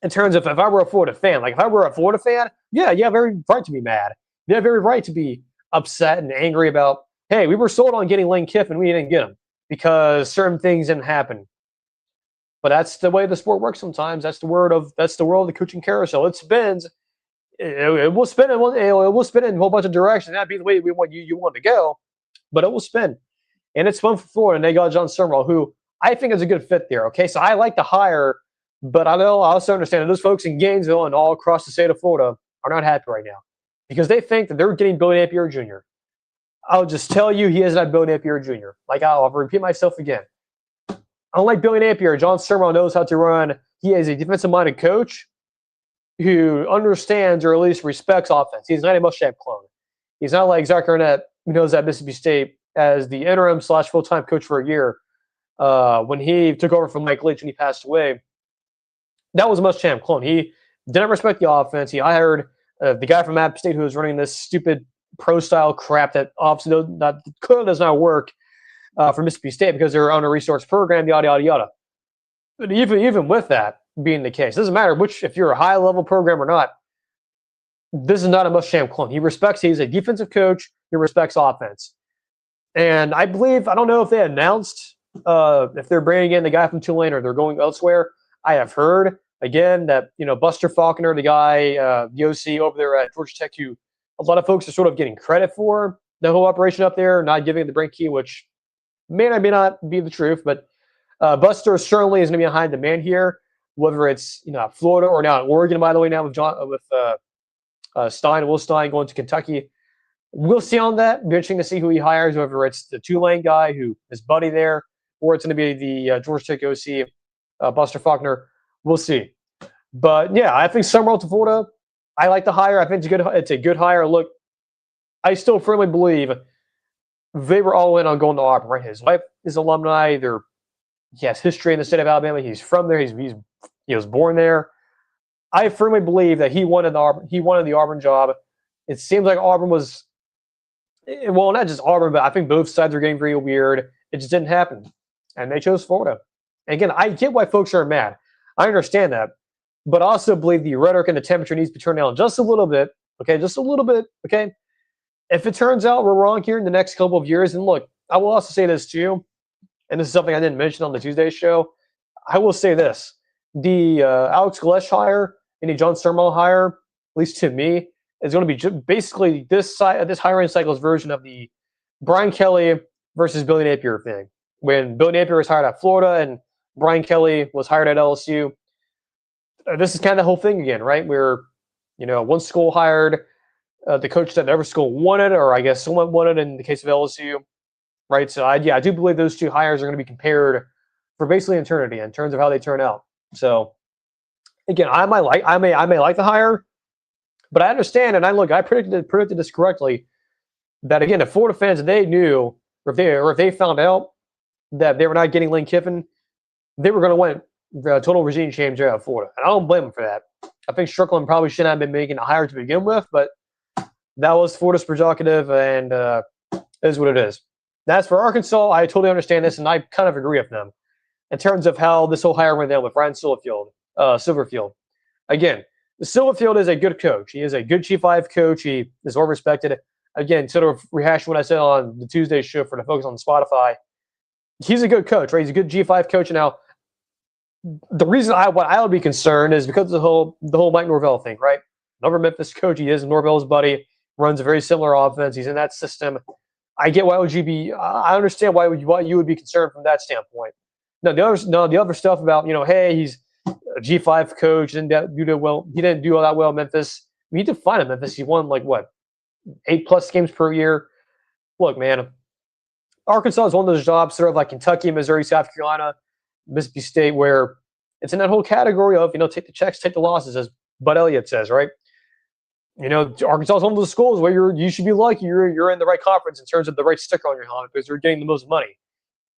In terms of if I were a Florida fan, yeah, you have every right to be mad. You have every right to be upset and angry about, hey, we were sold on getting Lane Kiffin, we didn't get him because certain things didn't happen. But that's the way the sport works sometimes. That's the world of the coaching carousel. It spins. It will spin. It will spin in a whole bunch of directions. That'd be the way we want you want to go, but it will spin. And it's fun for Florida. And they got John Summerall, who I think is a good fit there. Okay, so I like to hire, but I also understand that those folks in Gainesville and all across the state of Florida are not happy right now because they think that they're getting Billy Napier Jr. I'll just tell you, he is not Billy Napier Jr. Like, I'll repeat myself again. Unlike Billy Napier, John Summerall knows how to run. He is a defensive-minded coach who understands or at least respects offense. He's not a Muschamp clone. He's not like Zach Arnett, who knows at Mississippi State as the interim / full-time coach for a year when he took over from Mike Leach when he passed away. That was a Muschamp clone. He didn't respect the offense. He hired the guy from App State who was running this stupid pro-style crap that obviously clearly does not work for Mississippi State because they're on a resource program, yada, yada, yada. But even with that being the case, it doesn't matter if you're a high-level program or not, this is not a Muschamp clone. He's a defensive coach. He respects offense. And I don't know if they announced if they're bringing in the guy from Tulane or they're going elsewhere. I have heard, again, that Buster Faulkner, the guy, the OC over there at Georgia Tech, who a lot of folks are sort of getting credit for the whole operation up there, not giving it the Brink key, which may or may not be the truth. But Buster certainly is going to be behind the man here, whether it's Florida or now Oregon, by the way, now with Will Stein going to Kentucky. We'll see on that. It'll be interesting to see who he hires, whether it's the Tulane guy who is Buddy there, or it's going to be the Georgia Tech OC, Buster Faulkner. We'll see. But yeah, I think Summerall to Florida, I like the hire. I think it's a good hire. Look, I still firmly believe they were all in on going to Auburn, right? His wife is alumni. He has history in the state of Alabama. He's from there. He was born there. I firmly believe that he wanted the Auburn job. It seems like Auburn was, well, not just Auburn, but I think both sides are getting very weird. It just didn't happen. And they chose Florida. And again, I get why folks are mad. I understand that. But I also believe the rhetoric and the temperature needs to be turned down just a little bit. Okay, just a little bit. Okay. If it turns out we're wrong here in the next couple of years, and look, I will also say this too, and this is something I didn't mention on the Tuesday show. I will say this. The Alex Galesh hire and the John Summerall hire, at least to me, is going to be basically this hiring cycle's version of the Brian Kelly versus Billy Napier thing. When Billy Napier was hired at Florida and Brian Kelly was hired at LSU, this is kind of the whole thing again, right? Where, one school hired the coach that every school wanted, or I guess someone wanted in the case of LSU, right? So I do believe those two hires are going to be compared for basically eternity in terms of how they turn out. So again, I may like the hire, but I understand, and I predicted this correctly, that again, if Florida fans, they knew, or if they found out that they were not getting Lane Kiffin, they were going to want the total regime change there at Florida. And I don't blame them for that. I think Strickland probably shouldn't have been making a hire to begin with, but that was Florida's prerogative, and it is what it is. As for Arkansas, I totally understand this, and I kind of agree with them in terms of how this whole hire went down with Ryan Silverfield. Again, Silverfield is a good coach. He is a good G5 coach. He is well respected. Again, sort of rehashing what I said on the Tuesday show for the folks on Spotify. He's a good coach, right? He's a good G5 coach. Now, the reason I would be concerned is because of the whole Mike Norvell thing, right? Another Memphis coach. He is Norvell's buddy. Runs a very similar offense. He's in that system. I get I understand why you would be concerned from that standpoint. Now the other stuff about hey, he's a G5 coach, didn't do well. He didn't do all that well in Memphis. He did fine in Memphis. He won 8+ games per year. Look, man, Arkansas is one of those jobs, sort of like Kentucky, Missouri, South Carolina, Mississippi State, where it's in that whole category of take the checks, take the losses, as Bud Elliott says, right? Arkansas is one of those schools where you should be lucky you're in the right conference in terms of the right sticker on your helmet because you're getting the most money.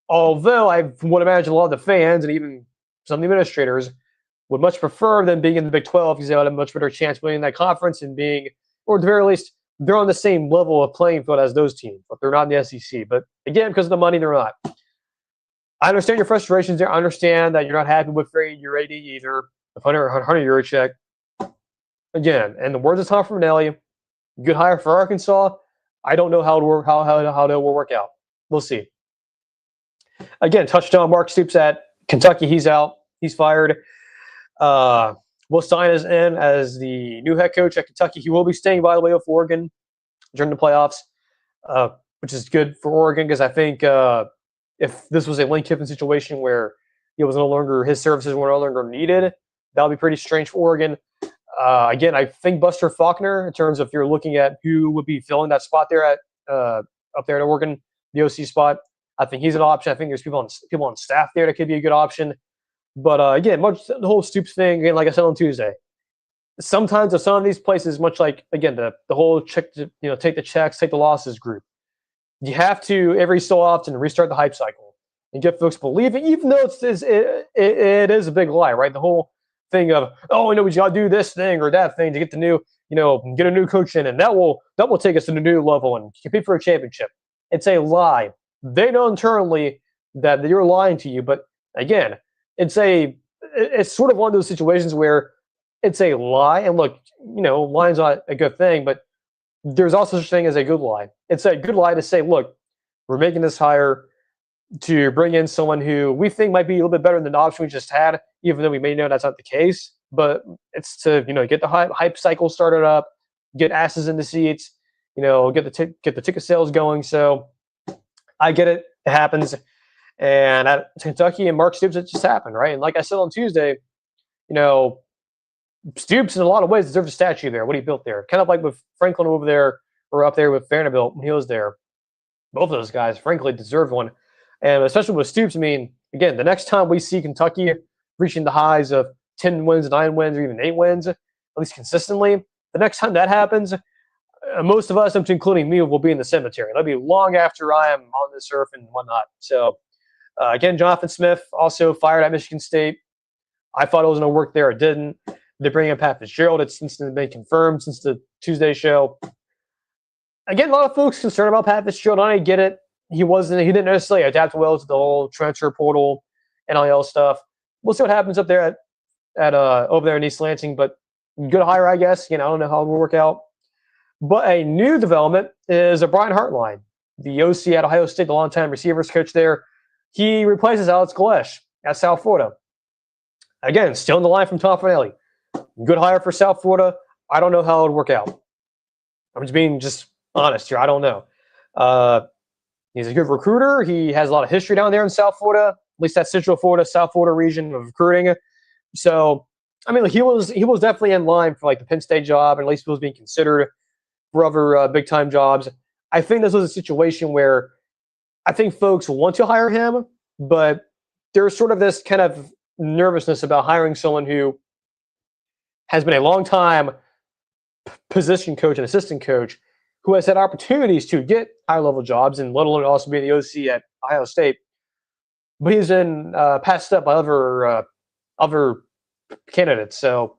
Although I would imagine a lot of the fans and even some of the administrators would much prefer them being in the Big 12 because they have a much better chance of winning that conference and being, or at the very least, they're on the same level of playing field as those teams, but they're not in the SEC. But again, because of the money, they're not. I understand your frustrations there. I understand that you're not happy with your AD either, the €100 check. Again, and the words of Tom Fornelli, good hire for Arkansas. I don't know how that will work out. We'll see. Again, touchdown. Mark Stoops at Kentucky. He's out. He's fired. Will Stein is in as the new head coach at Kentucky. He will be staying, by the way, with Oregon during the playoffs, which is good for Oregon because I think if this was a Lane Kiffin situation where his services were no longer needed, that would be pretty strange for Oregon. Again, I think Buster Faulkner, in terms of if you're looking at who would be filling that spot there up there at Oregon, the OC spot, I think he's an option. I think there's people on staff there that could be a good option. But again, much the whole Stoops thing, again, like I said on Tuesday, sometimes at some of these places, much like, again, the whole take the checks, take the losses group, you have to every so often restart the hype cycle and get folks believing, even though it is a big lie, right? The whole thing of, we got to do this thing or that thing to get the new, get a new coach in, and that will take us to the new level and compete for a championship. It's a lie. They know internally that you're lying to you, but again, it's sort of one of those situations where it's a lie. And look, lying's not a good thing, but there's also such a thing as a good lie. It's a good lie to say, look, we're making this hire to bring in someone who we think might be a little bit better than the option we just had, even though we may know that's not the case. But it's to, get the hype cycle started up, get asses in the seats, get the ticket sales going. So I get it. It happens. And at Kentucky and Mark Stoops, it just happened, right? And like I said on Tuesday, Stoops in a lot of ways deserves a statue there, what he built there. Kind of like with Franklin over there, or up there with Vanderbilt when he was there. Both of those guys, frankly, deserve one. And especially with Stoops, I mean, again, the next time we see Kentucky reaching the highs of 10 wins, 9 wins, or even 8 wins, at least consistently, the next time that happens, most of us, including me, will be in the cemetery. It'll be long after I am on this earth and whatnot. So, again, Jonathan Smith also fired at Michigan State. I thought it was going to work there. It didn't. They bring in Pat Fitzgerald. It's since been confirmed since the Tuesday show. Again, a lot of folks concerned about Pat Fitzgerald. I get it. He didn't necessarily adapt well to the whole transfer portal, NIL stuff. We'll see what happens up there at over there in East Lansing. But good hire, I guess. I don't know how it will work out. But a new development is a Brian Hartline, the OC at Ohio State, the longtime receivers coach there. He replaces Alex Galesh at South Florida. Again, still in the line from Tom Fornelli. Good hire for South Florida. I don't know how it would work out. I'm just being honest here. I don't know. He's a good recruiter. He has a lot of history down there in South Florida, at least that Central Florida, South Florida region of recruiting. So, I mean, he was definitely in line for the Penn State job, and at least he was being considered for other big-time jobs. I think this was a situation where I think folks want to hire him, but there's sort of this kind of nervousness about hiring someone who has been a long-time position coach and assistant coach who has had opportunities to get high-level jobs and let alone also be the OC at Ohio State. But he's been passed up by other candidates. So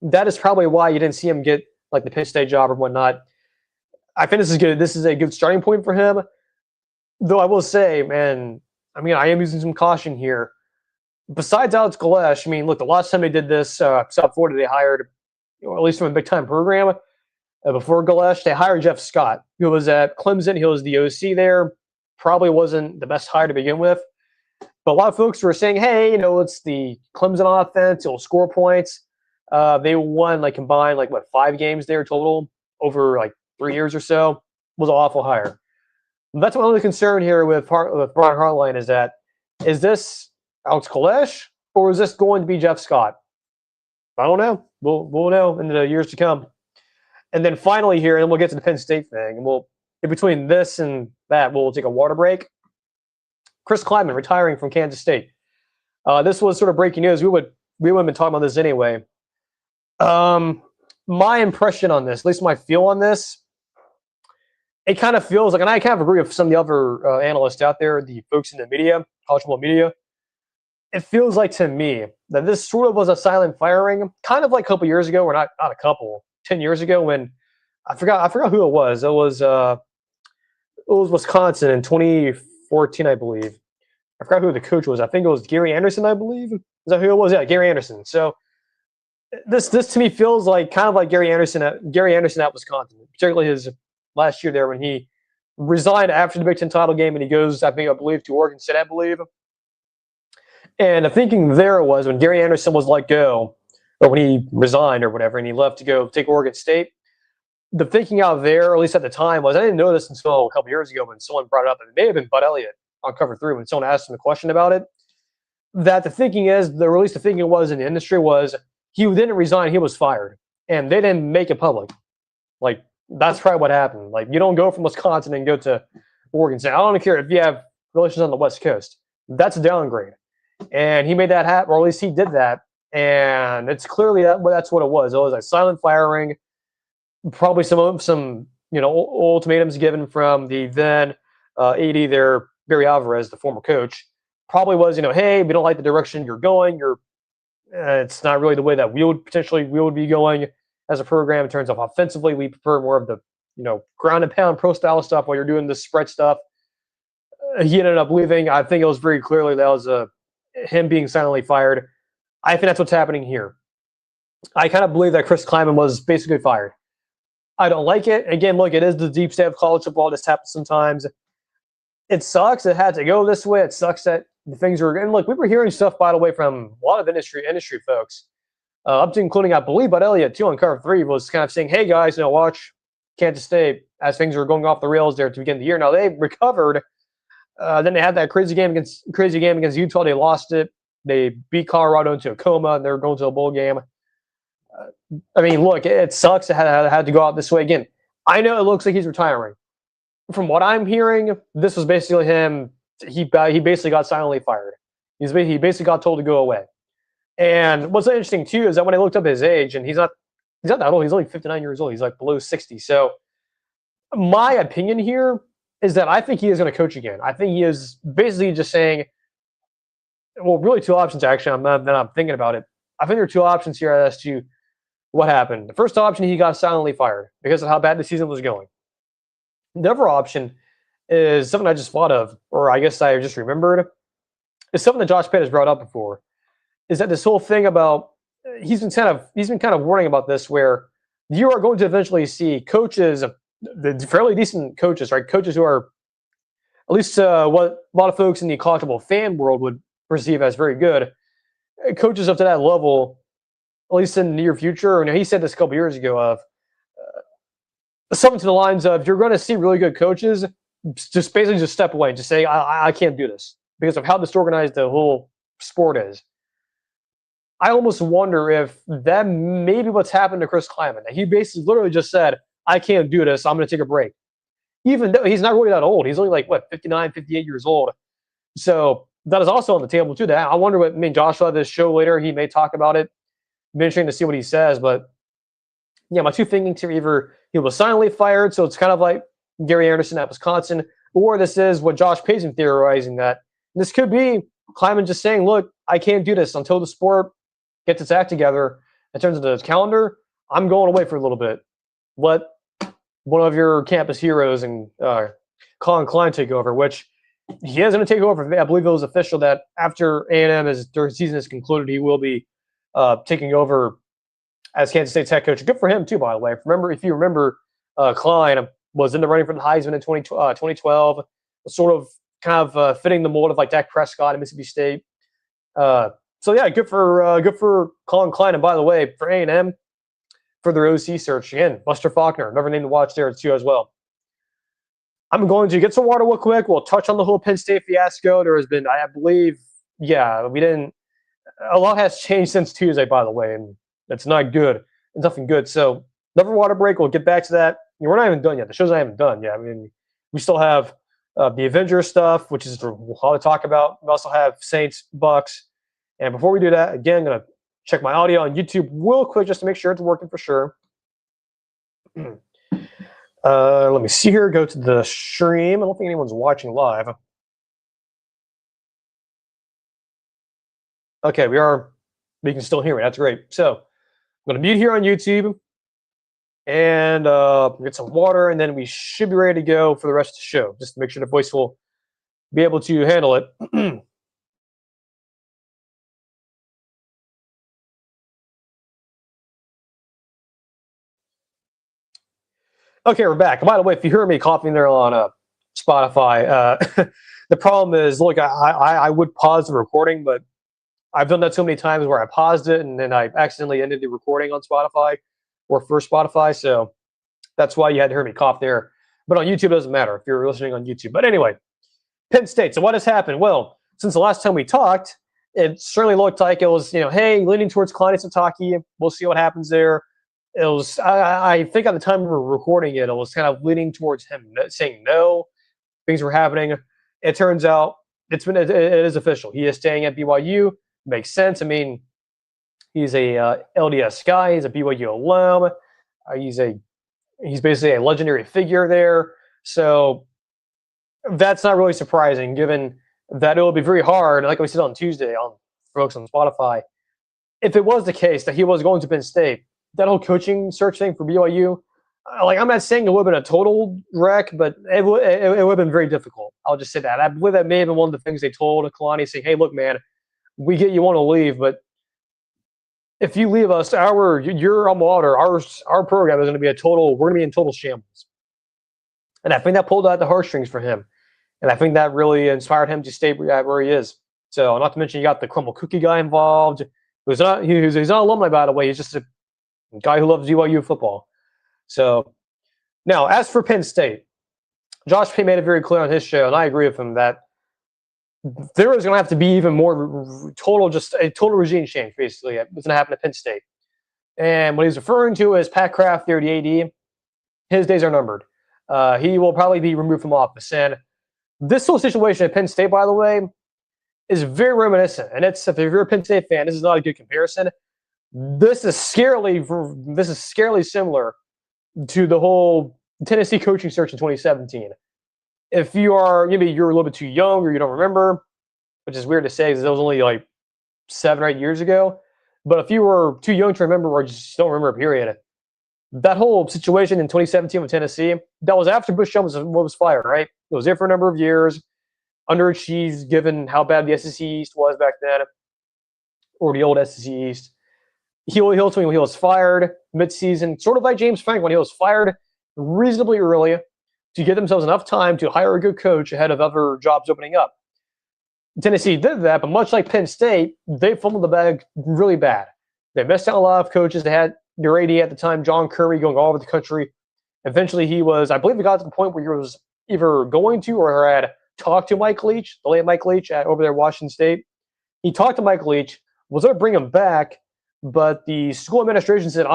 that is probably why you didn't see him get the Penn State job or whatnot. I think this is good. This is a good starting point for him. Though I will say, man, I am using some caution here. Besides Alex Galesh, look, the last time they did this, South Florida, they hired, at least from a big-time program, before Galesh, they hired Jeff Scott, who was at Clemson. He was the OC there. Probably wasn't the best hire to begin with. But a lot of folks were saying, hey, it's the Clemson offense. It'll score points. They won, combined, 5 games there total over, 3 years or so. It was an awful hire. That's my only concern here with Brian Hartline is this Alex Galesh, or is this going to be Jeff Scott? I don't know. We'll know in the years to come. And then finally here, and we'll get to the Penn State thing, and in between this and that, we'll take a water break. Chris Kleiman retiring from Kansas State. This was sort of breaking news. We wouldn't have been talking about this anyway. My impression on this, at least my feel on this, it kind of feels like, and I kind of agree with some of the other analysts out there, the folks in the media, college football media, it feels like to me that this sort of was a silent firing, kind of like a couple years ago, or not a couple, 10 years ago when I forgot who it was. It was Wisconsin in 2014, I believe. I forgot who the coach was. I think it was Gary Anderson, I believe. Is that who it was? Yeah, Gary Anderson. So this to me feels like kind of like Gary Anderson at Wisconsin, particularly his last year there when he resigned after the Big Ten title game and he goes, I believe, to Oregon State, I believe. And the thinking there was when Gary Anderson was let go, or when he resigned or whatever, and he left to go take Oregon State, the thinking out there, or at least at the time, was I didn't know this until a couple years ago when someone brought it up, and it may have been Bud Elliott on Cover 3 when someone asked him a question about it, that the thinking is, or at least the thinking was in the industry was, he didn't resign, he was fired. And they didn't make it public. Like, that's probably what happened. Like, you don't go from Wisconsin and go to Oregon State. I don't care if you have relations on the West Coast. That's a downgrade. And he made that happen, or at least he did that. And it's clearly that's what it was. It was a silent firing, probably some ultimatums given from the then AD there, Barry Alvarez, the former coach. Probably was, hey, we don't like the direction you're going. It's not really the way that we would be going as a program in terms of offensively. We prefer more of the, ground and pound pro style stuff while you're doing the spread stuff. He ended up leaving. I think it was very clearly that was him being silently fired. I think that's what's happening here. I kind of believe that Chris Klieman was basically fired. I don't like it. Again, look, it is the deep state of college football. This happens sometimes. It sucks. It had to go this way. It sucks that the things are. And look, we were hearing stuff, by the way, from a lot of industry folks, up to including, I believe, Bud Elliott too on Cover 3 was kind of saying, "Hey guys, watch Kansas State as things were going off the rails there to begin the year." Now they recovered. Then they had that crazy game against Utah. They lost it. They beat Colorado into a coma, and they're going to a bowl game. I mean, look, it sucks. It had to go out this way again. I know it looks like he's retiring. From what I'm hearing, this was basically him. He basically got silently fired. He basically got told to go away. And what's interesting too is that when I looked up his age, and he's not that old. He's only 59 years old. He's like below 60. So my opinion here is that I think he is going to coach again. I think he is basically just saying, well, really two options actually. I'm thinking about it. I think there are two options here as to what happened. The first option, he got silently fired because of how bad the season was going. The other option is something I just thought of, or I guess I just remembered, is something that Josh Pitt has brought up before. Is that this whole thing about he's been kind of warning about this, where you are going to eventually see coaches, the fairly decent coaches, right? Coaches who are at least what a lot of folks in the college football fan world would perceive as very good, coaches up to that level, at least in the near future. He said this a couple years ago of something to the lines of, you're going to see really good coaches just basically just step away and just say, I can't do this because of how disorganized the whole sport is. I almost wonder if that may be what's happened to Chris Klieman. He basically literally just said, I can't do this. I'm going to take a break. Even though he's not really that old. He's only like, 59, 58 years old. So that is also on the table too. That I wonder what, Josh will have this show later. He may talk about it. It'll be interesting to see what he says. But yeah, my two thinkings here, either he was silently fired, so it's kind of like Gary Anderson at Wisconsin, or this is what Josh Payson theorizing, that this could be Klieman just saying, look, I can't do this until the sport gets its act together in terms of the calendar. I'm going away for a little bit. Let one of your campus heroes and Colin Klein take over, which he is going to take over. I believe it was official that after A&M their season is concluded, he will be taking over as Kansas State's head coach. Good for him too, by the way. If you remember, Klein was in the running for the Heisman in 2012, sort of kind of fitting the mold of like Dak Prescott at Mississippi State. So yeah, good for Colin Klein. And by the way, for A&M, for their OC search, again, Buster Faulkner, another name to watch there too as well. I'm going to get some water real quick. We'll touch on the whole Penn State fiasco. There has been, I believe, a lot has changed since Tuesday, by the way, and it's not good. It's nothing good. So another water break. We'll get back to that. We're not even done yet. The show's not even done yet. We still have the Avengers stuff, which is a lot to talk about. We also have Saints, Bucs. And before we do that, again, I'm going to check my audio on YouTube real quick just to make sure it's working for sure. Let me see here. Go to the stream. I don't think anyone's watching live. Okay, we are. You can still hear me. That's great. So I'm going to mute here on YouTube and get some water, and then we should be ready to go for the rest of the show, just to make sure the voice will be able to handle it. Okay, we're back. By the way, if you hear me coughing there on Spotify, the problem is, look, I would pause the recording, but I've done that so many times where I paused it and then I accidentally ended the recording on Spotify or for Spotify. So that's why you had to hear me cough there. But on YouTube, it doesn't matter if you're listening on YouTube. But anyway, Penn State. So what has happened? Well, since the last time we talked, it certainly looked like it was, hey, leaning towards Kalani Sitake. We'll see what happens there. It was, I think at the time we were recording it, it was kind of leaning towards him saying no. Things were happening. It turns out it is official. He is staying at BYU. Makes sense. I mean, he's a LDS guy. He's a BYU alum. He's basically a legendary figure there. So that's not really surprising, given that it will be very hard, like we said on Tuesday on folks on Spotify, if it was the case that he was going to Penn State, that whole coaching search thing for BYU, I'm not saying it would have been a total wreck, but it would have been very difficult. I'll just say that. I believe that may have been one of the things they told Kalani, saying, hey, look, man, we get you want to leave, but if you leave us, your alma mater, our program is going to be we're going to be in total shambles. And I think that pulled out the heartstrings for him. And I think that really inspired him to stay where he is. So not to mention you got the crumble cookie guy involved. He's not alumni, by the way. He's just a guy who loves BYU football. So now, as for Penn State, Josh Payne made it very clear on his show, and I agree with him, that there is going to have to be even more total regime change, basically. It's going to happen at Penn State. And what he's referring to is Pat Kraft, the AD. His days are numbered. He will probably be removed from office. And this whole situation at Penn State, by the way, is very reminiscent. And if you're a Penn State fan, this is not a good comparison. This is scarily similar to the whole Tennessee coaching search in 2017. If you're a little bit too young or you don't remember, which is weird to say because that was only like 7 or 8 years ago. But if you were too young to remember or just don't remember, period, that whole situation in 2017 with Tennessee, that was after Bush was fired, right? It was there for a number of years, underachieved given how bad the SEC East was back then, or the old SEC East. He ultimately, when he was fired midseason, sort of like James Frank, when he was fired reasonably early to give themselves enough time to hire a good coach ahead of other jobs opening up. Tennessee did that, but much like Penn State, they fumbled the bag really bad. They missed out on a lot of coaches. They had their AD at the time, John Curry, going all over the country. Eventually, I believe he got to the point where he was either going to or had talked to Mike Leach, the late Mike Leach over there at Washington State. He talked to Mike Leach, was going to bring him back, but the school administration said,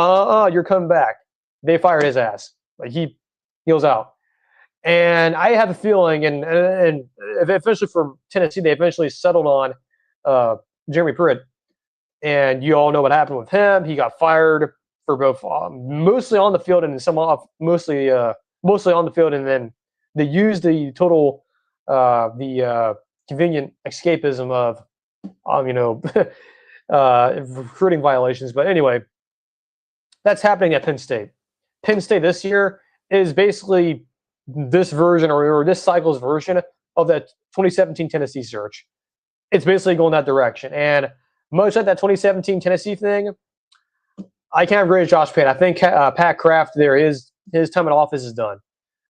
you're coming back. They fired his ass. He was out. And I have a feeling, and eventually for Tennessee, they eventually settled on Jeremy Pruitt. And you all know what happened with him. He got fired for both mostly on the field and some off, mostly on the field. And then they used the total, convenient escapism of, recruiting violations. But anyway, that's happening at Penn State. Penn State this year is basically this version or this cycle's version of that 2017 Tennessee search. It's basically going that direction. And much like that 2017 Tennessee thing, I can't agree with Josh Payne. I think Pat Kraft there, his time in office is done.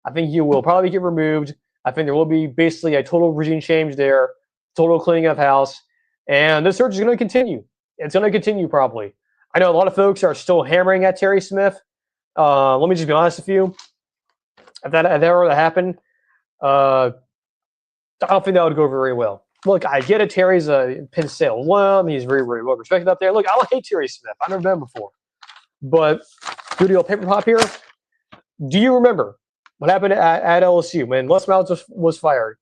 I think he will probably get removed. I think there will be basically a total regime change there, total cleaning of house. And this search is going to continue. It's going to continue probably. I know a lot of folks are still hammering at Terry Smith. Let me just be honest with you. If that were to happen, I don't think that would go very well. Look, I get it. Terry's a Penn State alum. He's very, very well respected up there. Look, I don't hate Terry Smith. I've never met him before. But do the old paper pop here. Do you remember what happened at LSU when Les Miles was fired?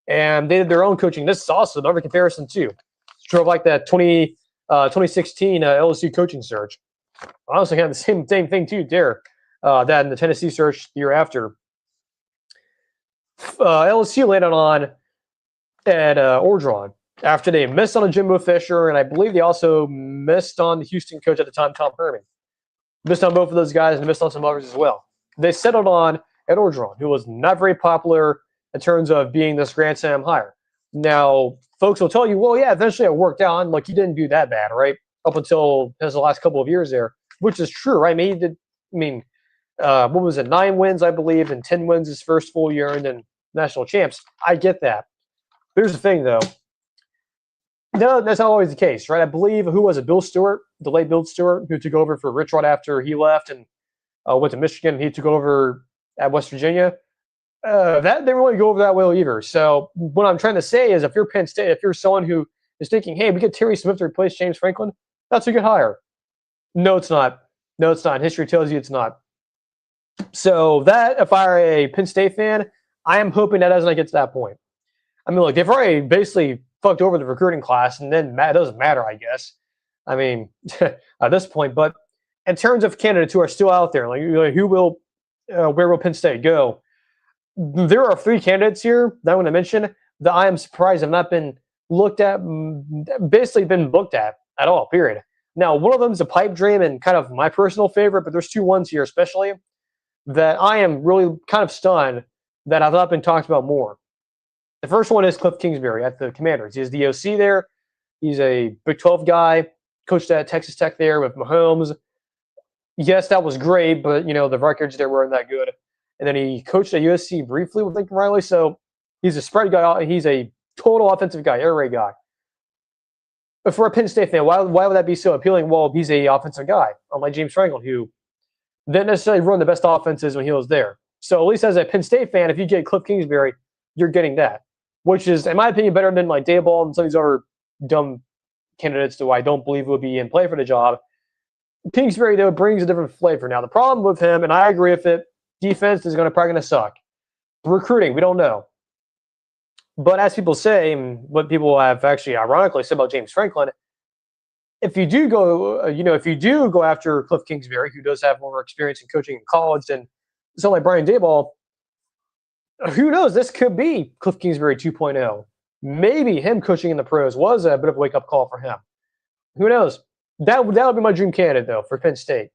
And they did their own coaching. This is also another comparison, too. It's sort of like that 2016 LSU coaching search. Honestly, kind of the same thing, too, there. That in the Tennessee search the year after. LSU landed on at Orgeron after they missed on a Jimbo Fisher, and I believe they also missed on the Houston coach at the time, Tom Herman. Missed on both of those guys and missed on some others as well. They settled on Ed Orgeron, who was not very popular in terms of being this Grand Slam hire. Now, folks will tell you, well, yeah, eventually it worked out, and like he didn't do that bad, right? Up until the last couple of years there, which is true, right? What was it, 9 wins, I believe, and 10 wins his first full year, and then national champs. I get that. Here's the thing, though. No, that's not always the case, right? I believe who was it? Bill Stewart, the late Bill Stewart, who took over for Rich Rod after he left and went to Michigan. He took over at West Virginia. That didn't really go over that well either. So what I'm trying to say is, if you're Penn State, if you're someone who is thinking, "Hey, we get Terry Smith to replace James Franklin," that's a good hire. No, it's not. No, it's not. History tells you it's not. So that, if I were a Penn State fan, I am hoping that doesn't get to that point. I mean, look, they've already basically fucked over the recruiting class, and then it doesn't matter, I guess. I mean, at this point. But in terms of candidates who are still out there, like who will, where will Penn State go? There are 3 candidates here that I want to mention that I am surprised have not been looked at, basically been looked at all, period. Now, one of them is a pipe dream and kind of my personal favorite, but there's 2 ones here especially that I am really kind of stunned that have not been talked about more. The first one is Cliff Kingsbury at the Commanders. He's the OC there. He's a Big 12 guy, coached at Texas Tech there with Mahomes. Yes, that was great, but, the records there weren't that good. And then he coached at USC briefly with Lincoln Riley. So he's a spread guy. He's a total offensive guy, air raid guy. But for a Penn State fan, why would that be so appealing? Well, he's a offensive guy, unlike James Franklin, who didn't necessarily run the best offenses when he was there. So at least as a Penn State fan, if you get Cliff Kingsbury, you're getting that, which is, in my opinion, better than like Daboll and some of these other dumb candidates who I don't believe will be in play for the job. Kingsbury, though, brings a different flavor. Now, the problem with him, and I agree with it, defense is probably going to suck. Recruiting, we don't know. But as people say, and what people have actually ironically said about James Franklin, if you do go after Cliff Kingsbury, who does have more experience in coaching in college than someone like Brian Daboll, who knows? This could be Cliff Kingsbury 2.0. Maybe him coaching in the pros was a bit of a wake-up call for him. Who knows? That would be my dream candidate, though, for Penn State.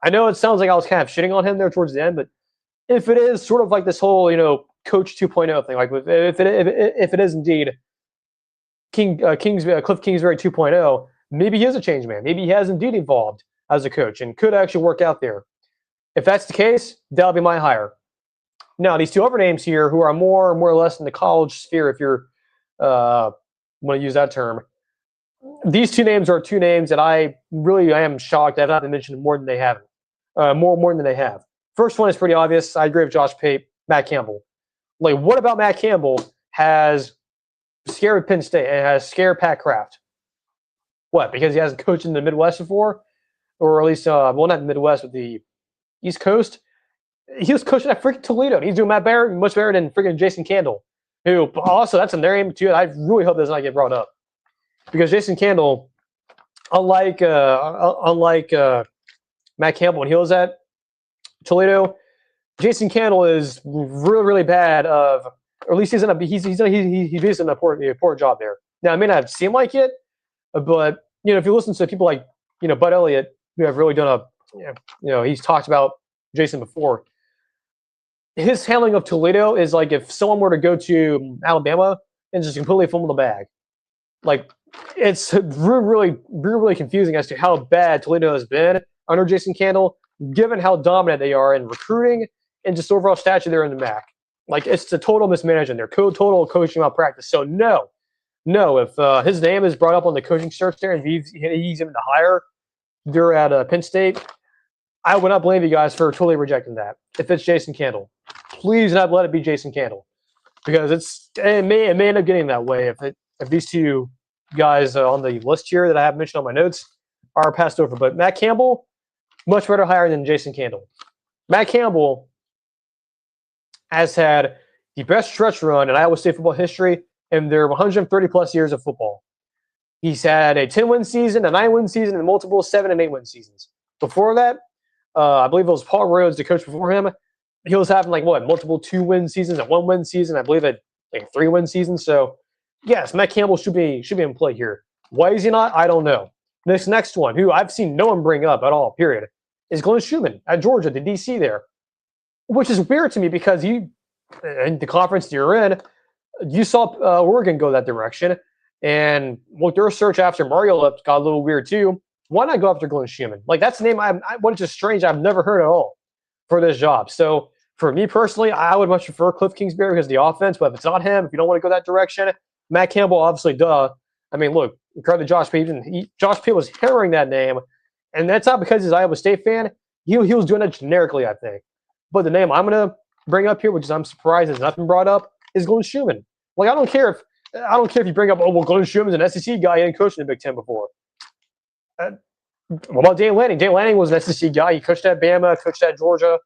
I know it sounds like I was kind of shitting on him there towards the end, but if it is sort of like this whole, Coach 2.0 thing, like if it is indeed Cliff Kingsbury 2.0, maybe he is a change man. Maybe he has indeed evolved as a coach and could actually work out there. If that's the case, that'll be my hire. Now, these 2 other names here who are more or less in the college sphere, if you're want to use that term, these 2 names are 2 names that I am shocked that I've not mentioned more than they haven't. More than they have. First one is pretty obvious. I agree with Josh Pape, Matt Campbell. Like, what about Matt Campbell has scared Penn State and has scared Pat Kraft? What? Because he hasn't coached in the Midwest before? Or at least, not the Midwest, but the East Coast? He was coaching at freaking Toledo, and he's doing much better than freaking Jason Candle, who also, that's a name too. I really hope does not get brought up. Because Jason Candle, unlike Matt Campbell when he was at Toledo, Jason Candle is really, really bad or at least he's doing a poor job there. Now, it may not seem like it, but if you listen to people like Bud Elliott, who have really done he's talked about Jason before. His handling of Toledo is like if someone were to go to Alabama and just completely fumble the bag. Like, it's really, really confusing as to how bad Toledo has been under Jason Candle, given how dominant they are in recruiting and just overall stature there in the MAC. Like, it's a total mismanagement there, total coaching malpractice. So no, if his name is brought up on the coaching search there and he's even the hire there at Penn State, I would not blame you guys for totally rejecting that. If it's Jason Candle, please not let it be Jason Candle, because it may end up getting that way if these 2 guys on the list here that I have mentioned on my notes are passed over. But Matt Campbell, much better hire than Jason Candle. Matt Campbell has had the best stretch run in Iowa State football history in their 130-plus years of football. He's had a 10-win season, a 9-win season, and multiple 7- and 8-win seasons. Before that, I believe it was Paul Rhodes, the coach before him. He was having multiple 2-win seasons, a 1-win season. I believe a 3-win season. So yes, Matt Campbell should be in play here. Why is he not? I don't know. This next one, who I've seen no one bring up at all, period, is Glenn Schumann at Georgia, the DC there, which is weird to me because in the conference you're in, you saw Oregon go that direction, and their search after Mario left got a little weird too. Why not go after Glenn Schumann? Like, that's a name what is just strange. I've never heard at all for this job. So for me personally, I would much prefer Cliff Kingsbury because of the offense. But if it's not him, if you don't want to go that direction, Matt Campbell, obviously, duh. I mean, look, credit to Josh Payton. Josh Payton was hammering that name, and that's not because he's an Iowa State fan. He was doing it generically, I think. But the name I'm going to bring up here, which is I'm surprised has not been brought up, is Glenn Schumann. Like, I don't care if you bring up, oh, well, Glenn Schumann's an SEC guy. He didn't coach in the Big Ten before. What about Dan Lanning? Dan Lanning was an SEC guy. He coached at Bama, coached at Georgia,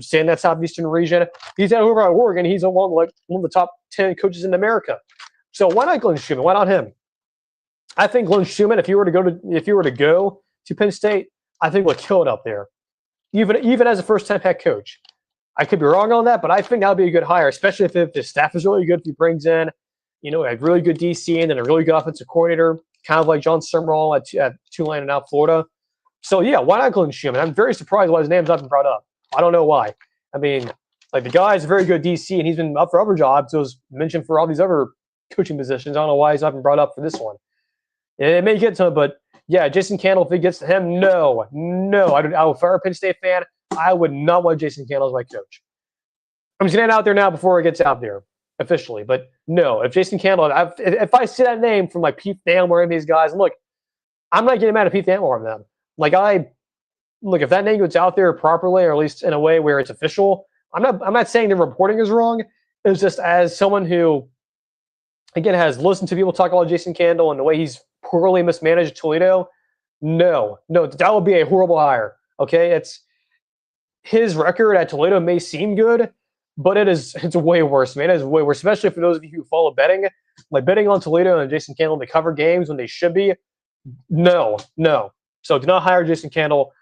staying in that southeastern region. He's at over at Oregon. He's one of the top 10 coaches in America. So why not Glenn Schumann? Why not him? I think Glenn Schumann, if you were to go to Penn State, I think would kill it up there, even as a first-time head coach. I could be wrong on that, but I think that would be a good hire, especially if the staff is really good. If he brings in, a really good DC and then a really good offensive coordinator, kind of like John Summerall at Tulane and now Florida. So, yeah, why not Glenn Schumann? I'm very surprised why his name's not been brought up. I don't know why. I mean, like, the guy's a very good DC, and he's been up for other jobs. It was mentioned for all these other coaching positions. I don't know why he's not been brought up for this one. It may get to him, but, yeah, Jason Candle, if it gets to him, no. I would fire a Penn State fan. I would not want Jason Candle as my coach. I'm just getting it out there now before it gets out there officially. But no, if Jason Candle, if I see that name from like Pete Thamel or any of these guys, look, I'm not getting mad at Pete Thamel or them. Like if that name gets out there properly, or at least in a way where it's official, I'm not saying the reporting is wrong. It's just as someone who, again, has listened to people talk about Jason Candle and the way he's poorly mismanaged Toledo. No, that would be a horrible hire. Okay, it's his record at Toledo may seem good, but it's way worse, man. It is way worse, especially for those of you who follow betting. Like betting on Toledo and Jason Candle to cover games when they should be. No. So do not hire Jason Candle.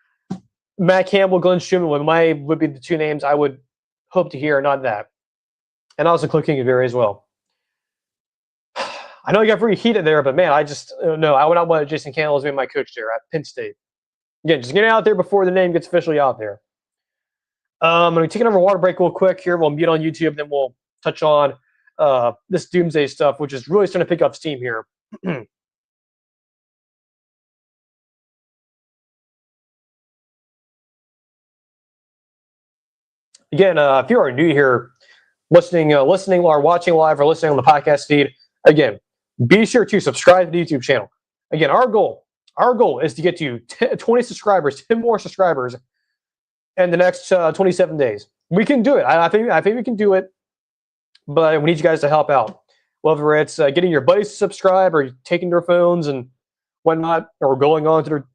Matt Campbell, Glenn Schumann would be the two names I would hope to hear, not that. And also Cliff Kingsbury as well. I know you got pretty heated there, but man, I just no. I would not want Jason Candle as being my coach there at Penn State. Again, just get it out there before the name gets officially out there. I'm going to take another water break real quick here. We'll mute on YouTube, then we'll touch on this Doomsday stuff, which is really starting to pick up steam here. Again, if you are new here, listening or watching live or listening on the podcast feed, again, be sure to subscribe to the YouTube channel. Again, our goal is to get to 20 subscribers, 10 more subscribers in the next 27 days. We can do it. I think we can do it, but we need you guys to help out. Whether it's getting your buddies to subscribe or taking their phones and whatnot, or going on to their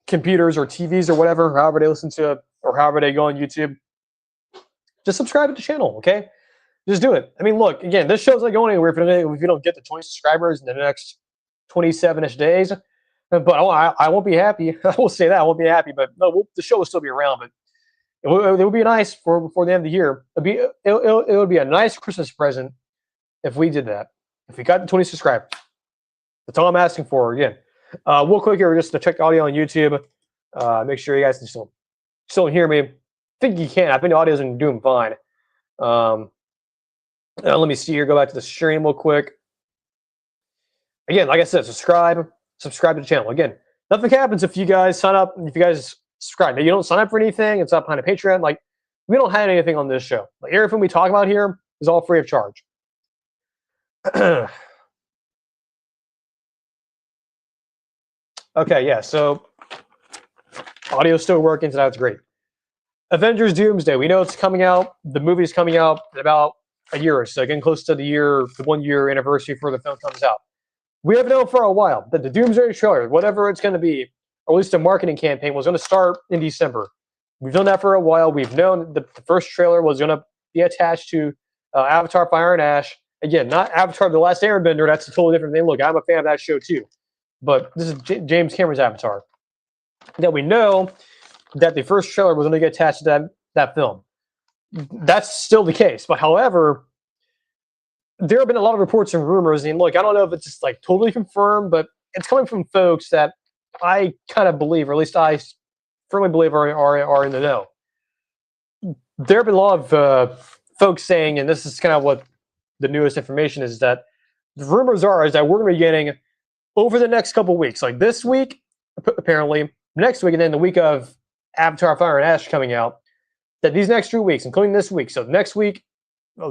computers or TVs or whatever, however they listen to it, or however they go on YouTube. Just subscribe to the channel, okay? Just do it. I mean, look, again, this show's not going anywhere if you don't get to 20 subscribers in the next 27-ish days. But I won't be happy. I will say that. I won't be happy, but no, the show will still be around. But it would be nice before the end of the year. It would be a nice Christmas present if we did that. If we got to 20 subscribers. That's all I'm asking for. Again, real quick here, just to check audio on YouTube. Make sure you guys can still hear me. I think you can. I think the audio's doing fine. Let me see here. Go back to the stream real quick. Again, like I said, subscribe to the channel. Again, nothing happens if you guys sign up. If you guys subscribe, now, you don't sign up for anything. It's not behind a Patreon. Like, we don't have anything on this show. Like, everything we talk about here is all free of charge. Okay, yeah. So audio's still working, so that's great. Avengers Doomsday. We know it's coming out. The movie's coming out in about a year or so, getting close to the 1 year anniversary before the film comes out. We have known for a while that the Doomsday trailer, whatever it's going to be, or at least a marketing campaign, was going to start in December. We've known that for a while. We've known the first trailer was going to be attached to Avatar: Fire and Ash. Again, not Avatar: The Last Airbender. That's a totally different thing. Look, I'm a fan of that show too. But this is James Cameron's Avatar. Now we know that the first trailer was going to get attached to that film. That's still the case. But however, there have been a lot of reports and rumors. And look, I don't know if it's just like totally confirmed, but it's coming from folks that I kind of believe, or at least I firmly believe are in the know. There have been a lot of folks saying, and this is kind of what the newest information is, that the rumors are is that we're going to be getting over the next couple weeks, like this week, apparently, next week, and then the week of Avatar: Fire and Ash coming out, that these next 2 weeks, including this week, so next week,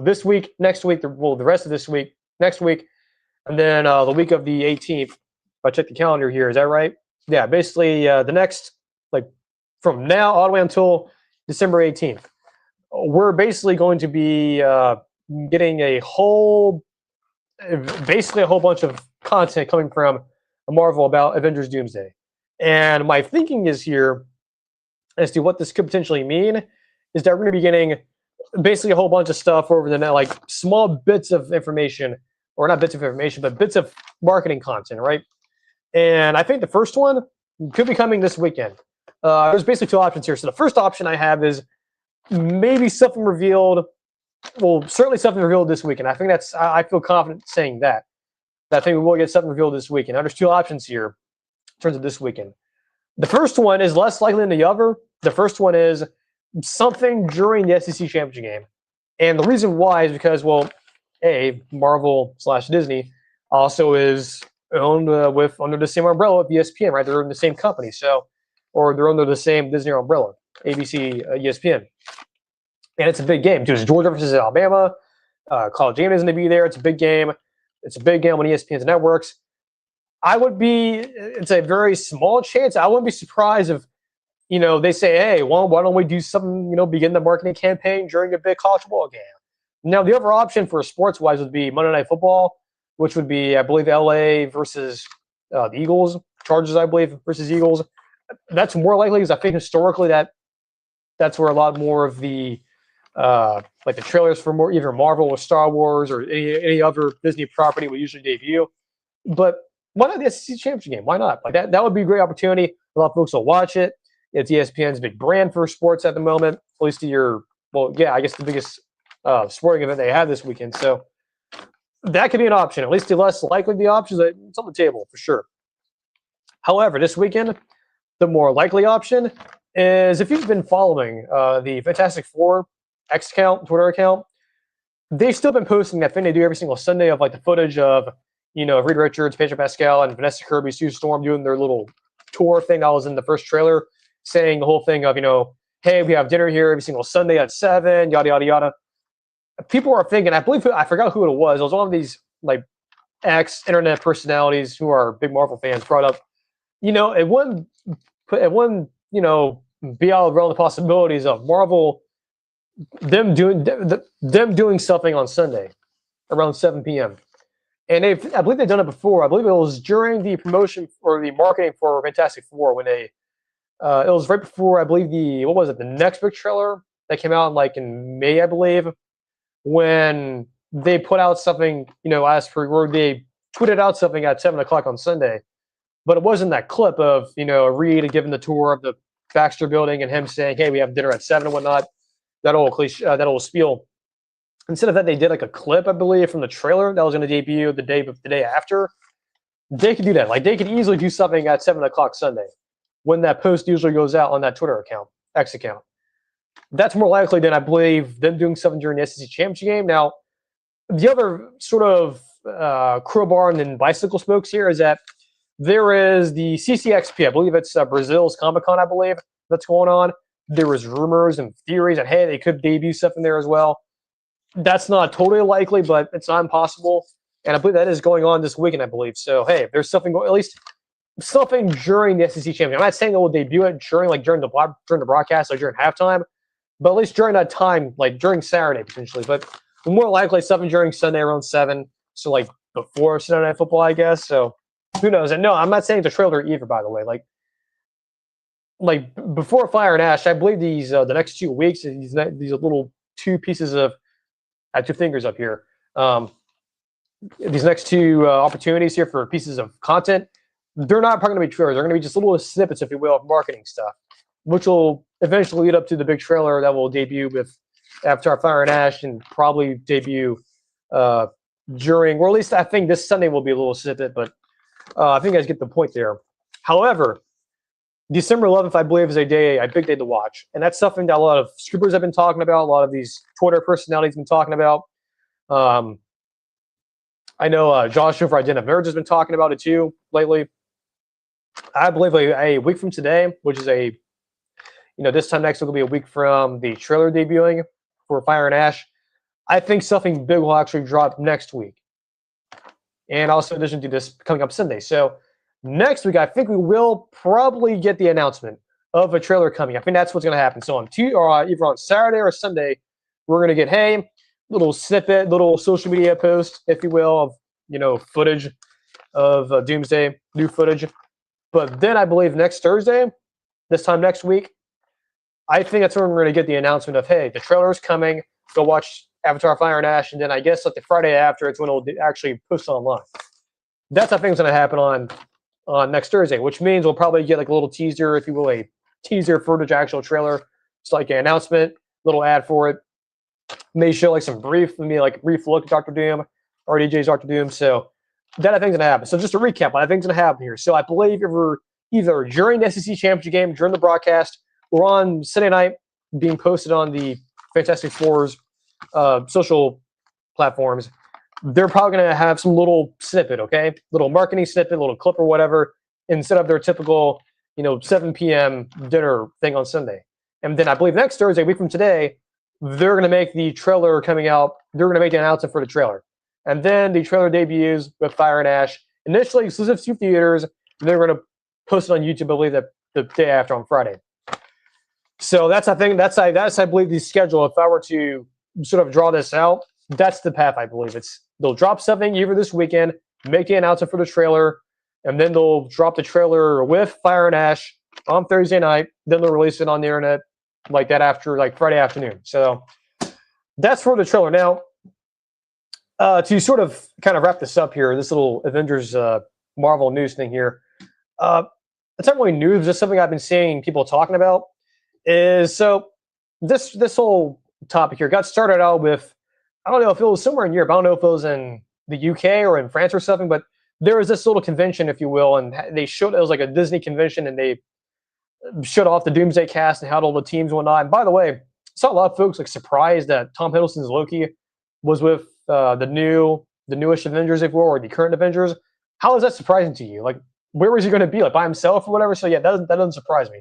this week, next week, the rest of this week, next week, And then the week of the 18th, if I check the calendar here, is that right? Yeah, basically the next, like from now all the way until December 18th, we're basically going to be getting basically a whole bunch of content coming from Marvel about Avengers Doomsday. And my thinking is here as to what this could potentially mean is that we're going to be getting basically a whole bunch of stuff over the net, like small bits of information, or not bits of information, but bits of marketing content, right? And I think the first one could be coming this weekend. There's basically two options here. So the first option I have is maybe something revealed. Well, certainly something revealed this weekend. I think I feel confident saying that. I think we will get something revealed this weekend. Now, there's two options here in terms of this weekend. The first one is less likely than the other. The first one is something during the SEC championship game. And the reason why is because, well, Marvel/Disney also is owned under the same umbrella of ESPN, right? They're in the same company, or they're under the same Disney umbrella, ABC, ESPN. And it's a big game, too. It's Georgia versus Alabama. College game is going to be there. It's a big game. It's a big game on ESPN's networks. It's a very small chance. I wouldn't be surprised if, they say, hey, well, why don't we do something, begin the marketing campaign during a big college football game? Now, the other option for sports-wise would be Monday Night Football, which would be, I believe, LA versus the Eagles, Chargers, I believe, versus Eagles. That's more likely because I think historically that's where a lot more of the like the trailers for either Marvel or Star Wars or any other Disney property would usually debut. But why not the SEC championship game? Why not? Like that would be a great opportunity. A lot of folks will watch it. It's ESPN's big brand for sports at the moment, at least I guess the biggest sporting event they have this weekend. So that could be an option. At least the less likely the options, it's on the table for sure. However, this weekend, the more likely option is if you've been following the Fantastic Four X account, Twitter account, they've still been posting that thing they do every single Sunday of like the footage of, Reed Richards, Pedro Pascal, and Vanessa Kirby, Sue Storm doing their little tour thing that was in the first trailer, saying the whole thing of, hey, we have dinner here every single Sunday at 7, yada, yada, yada. People are thinking, I forgot who it was. It was one of these like ex-internet personalities who are big Marvel fans brought up, it wouldn't be out of the realm of the possibilities of Marvel them doing something on Sunday around 7 p.m. And I believe they've done it before. I believe it was during the promotion or the marketing for Fantastic Four when it was right before, I believe, the next big trailer that came out in May, I believe, when they put out something, where they tweeted out something at 7 o'clock on Sunday. But it wasn't that clip of, Reed giving the tour of the Baxter building and him saying, hey, we have dinner at 7 and whatnot. That old cliche, that old spiel. Instead of that, they did like a clip, I believe, from the trailer that was going to debut the day after. They could do that. Like, they could easily do something at 7 o'clock Sunday when that post usually goes out on that Twitter account, X account. That's more likely than, I believe, them doing something during the SEC championship game. Now, the other sort of crowbar and then bicycle spokes here is that there is the CCXP. I believe it's Brazil's Comic-Con, I believe, that's going on. There was rumors and theories that, hey, they could debut something there as well. That's not totally likely, but it's not impossible. And I believe that is going on this weekend, I believe. So, hey, if there's something at least something during the SEC championship. I'm not saying they will debut it during the broadcast or during halftime, but at least during that time, like during Saturday potentially. But more likely something during Sunday around 7, so like before Sunday Night Football, I guess. So who knows? And no, I'm not saying it's a trailer either, by the way. Like before Fire and Ash, I believe these the next 2 weeks, these little two pieces of, I have two fingers up here. These next two opportunities here for pieces of content, they're not probably going to be trailers. They're going to be just little snippets, if you will, of marketing stuff, which will eventually lead up to the big trailer that will debut with Avatar Fire and Ash and probably debut during, or at least I think this Sunday will be a little snippet, but I think you guys get the point there. However, December 11th, I believe, is a big day to watch. And that's something that a lot of scoopers have been talking about. A lot of these Twitter personalities have been talking about. I know Josh over at Den of Nerds has been talking about it too lately. I believe a week from today, which is this time next week will be a week from the trailer debuting for Fire and Ash. I think something big will actually drop next week. and also in addition to this coming up Sunday. So next week, I think we will probably get the announcement of a trailer coming. I think that's what's going to happen. So on either on Saturday or Sunday, we're going to get, hey, little snippet, little social media post, if you will, of footage of Doomsday, new footage. But then I believe next Thursday, this time next week, I think that's when we're going to get the announcement of, hey, the trailer is coming. Go watch Avatar: Fire and Ash, and then I guess like the Friday after, it's when it'll actually post online. That's I think is going to happen on next Thursday, which means we'll probably get like a little teaser, if you will, a teaser footage, actual trailer. It's like an announcement, little ad for it. May show like some brief look at Dr. Doom, or DJ's Dr. Doom. So that I think is going to happen. So just to recap, what I think is going to happen here. So I believe either during the SEC championship game, during the broadcast, or on Sunday night, being posted on the Fantastic Four's social platforms, they're probably going to have some little snippet, okay? Little marketing snippet, little clip or whatever, instead of their typical, 7 p.m. dinner thing on Sunday. And then I believe next Thursday, a week from today, they're going to make the trailer coming out. They're going to make the announcement for the trailer. And then the trailer debuts with Fire and Ash, initially exclusive to theaters, and they're going to post it on YouTube, I believe, the day after on Friday. So that's I believe the schedule. If I were to sort of draw this out, that's the path I believe. They'll drop something either this weekend, make the announcement for the trailer, and then they'll drop the trailer with Fire and Ash on Thursday night. Then they'll release it on the internet like that after Friday afternoon. So that's for the trailer. Now, to sort of kind of wrap this up here, this little Avengers Marvel news thing here. It's not really news, just something I've been seeing people talking about. Is so this whole topic here got started out with, I don't know if it was somewhere in Europe. I don't know if it was in the UK or in France or something, but there was this little convention, if you will, and it was like a Disney convention, and they showed off the Doomsday cast and had all the teams and whatnot. And by the way, I saw a lot of folks surprised that Tom Hiddleston's Loki was with the newish Avengers, if you will, or the current Avengers. How is that surprising to you? Like, where was he going to be? Like by himself or whatever? So yeah, that doesn't surprise me.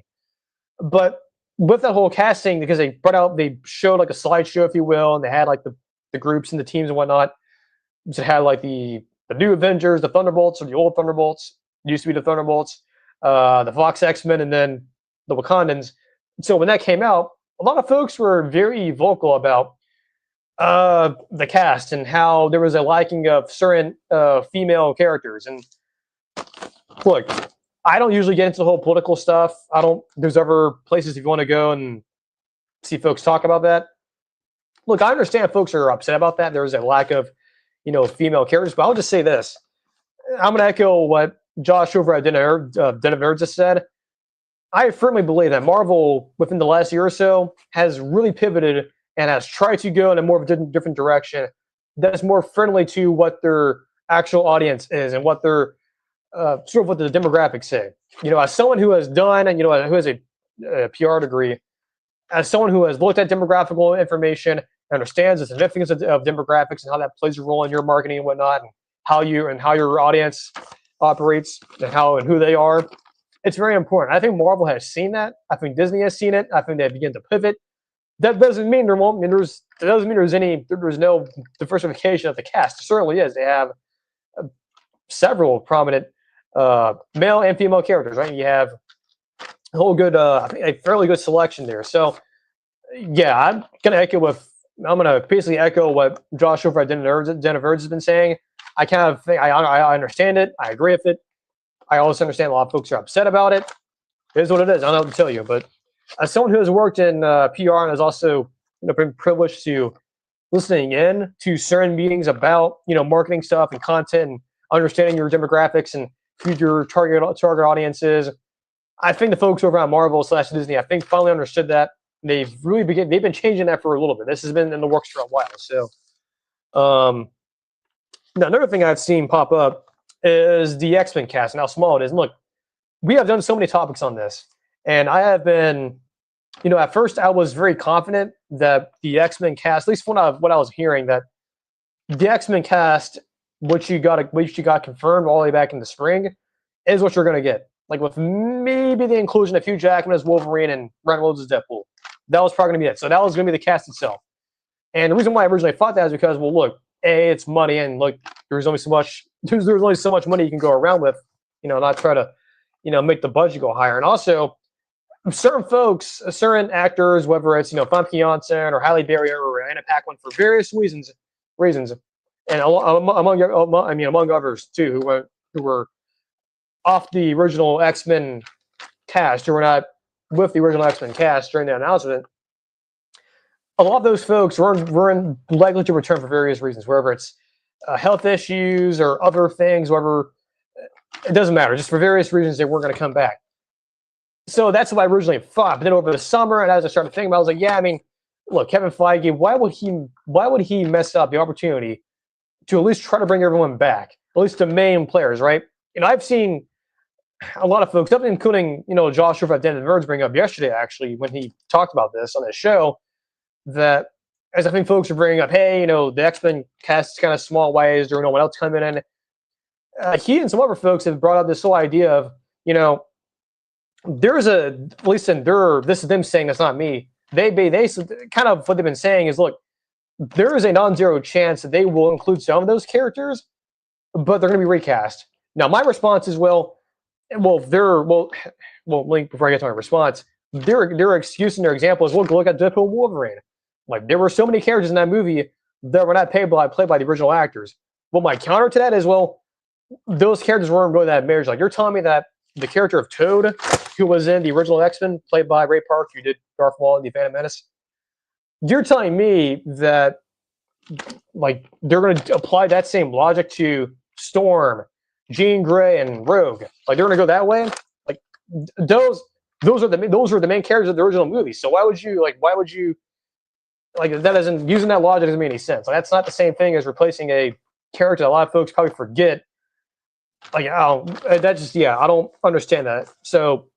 But with that whole casting, because they showed like a slideshow, if you will, and they had like the groups and the teams and whatnot. So it had like the new Avengers, the Thunderbolts, or the old Thunderbolts. It used to be the Thunderbolts, the Fox X-Men, and then the Wakandans. So when that came out, a lot of folks were very vocal about the cast and how there was a liking of certain female characters. And look, I don't usually get into the whole political stuff. There's other places if you want to go and see folks talk about that. Look, I understand folks are upset about that. There's a lack of, female characters, but I'll just say this. I'm going to echo what Josh over at Den of Nerds just said. I firmly believe that Marvel, within the last year or so, has really pivoted and has tried to go in a more of a different direction that's more friendly to what their actual audience is and what their sort of what the demographics say. As someone who has done and who has a PR degree, as someone who has looked at demographical information, understands the significance of demographics and how that plays a role in your marketing and whatnot, and how your audience operates and who they are, it's very important. I think Marvel has seen that. I think Disney has seen it. I think they begin to pivot. That doesn't mean there's no diversification of the cast. There certainly is. They have several prominent male and female characters, right? You have a whole good, I think a fairly good selection there. So, yeah, I'm gonna basically echo what Josh over at Den of Nerds has been saying. I kind of think I understand it. I agree with it. I also understand a lot of folks are upset about it. It is what it is. I don't know what to tell you, but as someone who has worked in PR and has also been privileged to listening in to certain meetings about marketing stuff and content and understanding your demographics and who your target audience is, I think the folks over at Marvel / Disney, I think finally understood that. They've been changing that for a little bit. This has been in the works for a while. So, now another thing I've seen pop up is the X-Men cast and how small it is. And look, we have done so many topics on this, and I have been, at first I was very confident that the X-Men cast, at least what I was hearing, that the X-Men cast, which you got confirmed all the way back in the spring, is what you're going to get. Like with maybe the inclusion of Hugh Jackman as Wolverine and Ryan Reynolds as Deadpool. That was probably going to be it. So that was going to be the cast itself. And the reason why I originally thought that is because, well, look, it's money, and look, there's only so much money you can go around with, not try to, make the budget go higher. And also, certain folks, certain actors, whether it's Famke Janssen or Halle Berry or Anna Paquin, for various reasons, and among others too, who were off the original X-Men cast, who were not with the original X-Men cast during the announcement. A lot of those folks were likely to return for various reasons, whether it's health issues or other things, whatever. It doesn't matter. Just for various reasons, they weren't going to come back. So that's what I originally thought. But then over the summer, and as I started thinking about it, I was like, yeah, I mean, look, Kevin Feige, why would he mess up the opportunity to at least try to bring everyone back, at least the main players, right? I've seen a lot of folks, including, Joshua at the end of the Verge bring up yesterday, actually, when he talked about this on his show, that as I think folks are bringing up, hey, the X-Men cast is kind of small. Why is there no one else coming in? He and some other folks have brought up this whole idea of, there's at least in this is them saying, that's not me. They kind of what they've been saying is, look, there is a non-zero chance that they will include some of those characters, but they're going to be recast. Now, my response is, before I get to my response, their excuse and their example is, look at Deadpool and Wolverine. Like, there were so many characters in that movie that were not played by the original actors. Well, my counter to that is, those characters weren't really that marriage. Like, you're telling me that the character of Toad, who was in the original X-Men, played by Ray Park, who did Darth Maul in the Phantom Menace, you're telling me that, like, they're going to apply that same logic to Storm, Jean Grey, and Rogue? Like, they're going to go that way? Like, those are the main characters of the original movie. So why would you that doesn't, using that logic doesn't make any sense. Like, that's not the same thing as replacing a character that a lot of folks probably forget. Like, I don't understand that. So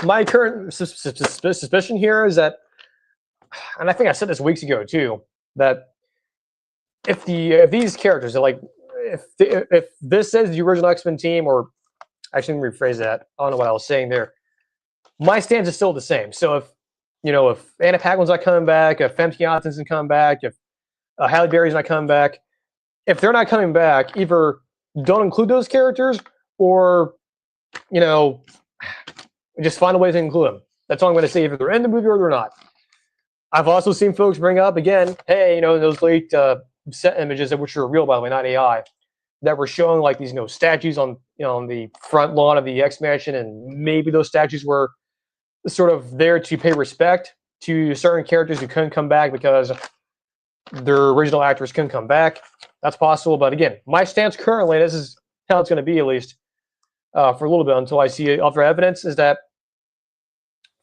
my current suspicion here is that, and I think I said this weeks ago too, that if these characters are like, if this is the original X-Men team, or actually, let me rephrase that. I don't know what I was saying there. My stance is still the same. So if Anna Paquin's not coming back, if Famke Janssen's not coming back, if Halle Berry's not coming back, if they're not coming back, either don't include those characters, or just find a way to include them. That's all I'm going to say. Either they're in the movie or they're not. I've also seen folks bring up again, hey, those late set images, which are real, by the way, not AI, that were showing like these statues on on the front lawn of the X Mansion, and maybe those statues were sort of there to pay respect to certain characters who couldn't come back because their original actors couldn't come back. That's possible, but again, my stance currently, this is how it's going to be, at least for a little bit until I see other evidence, is that